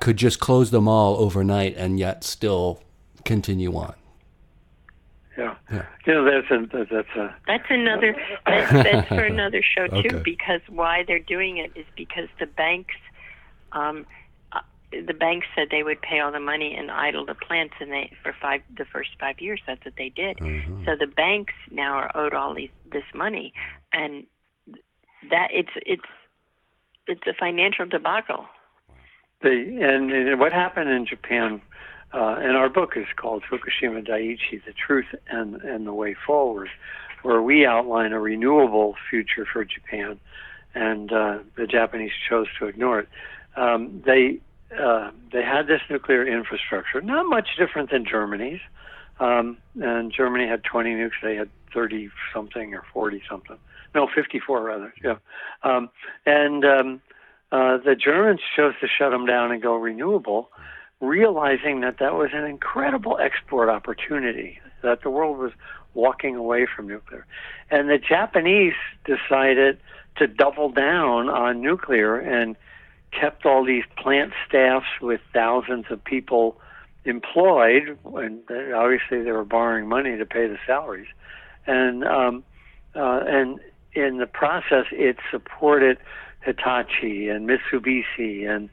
could just close them all overnight and yet still continue on? Yeah. That's for another show too. Because why they're doing it is because the banks said they would pay all the money and idle the plants, and the first 5 years that's what they did. So the banks now are owed all this money, and that it's a financial debacle. And what happened in Japan, and our book is called Fukushima Daiichi, The Truth and the Way Forward, where we outline a renewable future for Japan, and the Japanese chose to ignore it. They had this nuclear infrastructure, not much different than Germany's, And Germany had 20 nukes. They had 30-something or 40-something. No, 54 rather. Yeah. The Germans chose to shut them down and go renewable, realizing that was an incredible export opportunity, that the world was walking away from nuclear. And the Japanese decided to double down on nuclear and kept all these plant staffs with thousands of people employed, and obviously they were borrowing money to pay the salaries. And in the process, it supported Hitachi and Mitsubishi and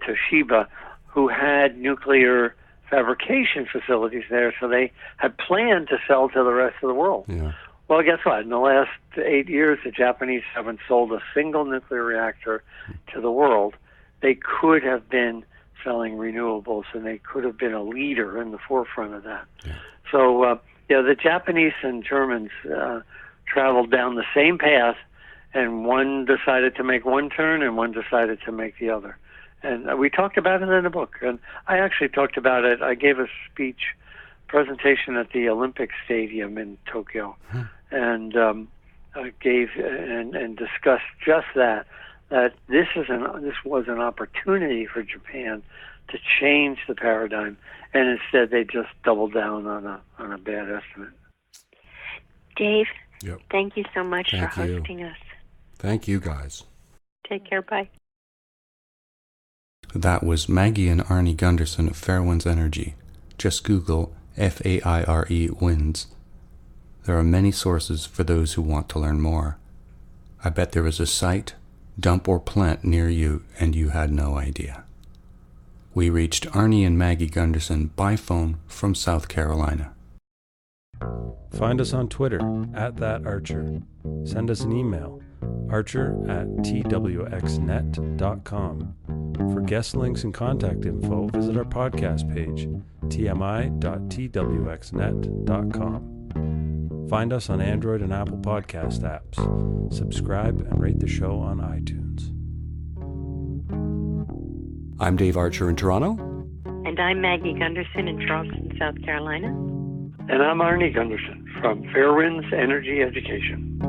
Toshiba, who had nuclear fabrication facilities there, so they had planned to sell to the rest of the world. Yeah. Well, guess what? In the last 8 years, the Japanese haven't sold a single nuclear reactor to the world. They could have been selling renewables, and they could have been a leader in the forefront of that. Yeah. So, the Japanese and Germans traveled down the same path, and one decided to make one turn, and one decided to make the other. And we talked about it in the book, and I actually talked about it. I gave a presentation at the Olympic Stadium in Tokyo, and discussed just that this was an opportunity for Japan to change the paradigm, and instead they just doubled down on a bad estimate. Dave, Yep. Thank you so much Thank for you. hosting us. Thank you, guys. Take care. Bye. That was Maggie and Arnie Gundersen of Fairewinds Energy. Just Google FAIRE Winds. There are many sources for those who want to learn more. I bet there is a site, dump, or plant near you, and you had no idea. We reached Arnie and Maggie Gundersen by phone from South Carolina. Find us on Twitter @thatarcher. Send us an email, archer@twxnet.com. For guest links and contact info, visit our podcast page, tmi.twxnet.com. Find us on Android and Apple podcast apps. Subscribe and rate the show on iTunes. I'm Dave Archer in Toronto. And I'm Maggie Gundersen in Charleston, South Carolina. And I'm Arnie Gundersen from Fairewinds Energy Education.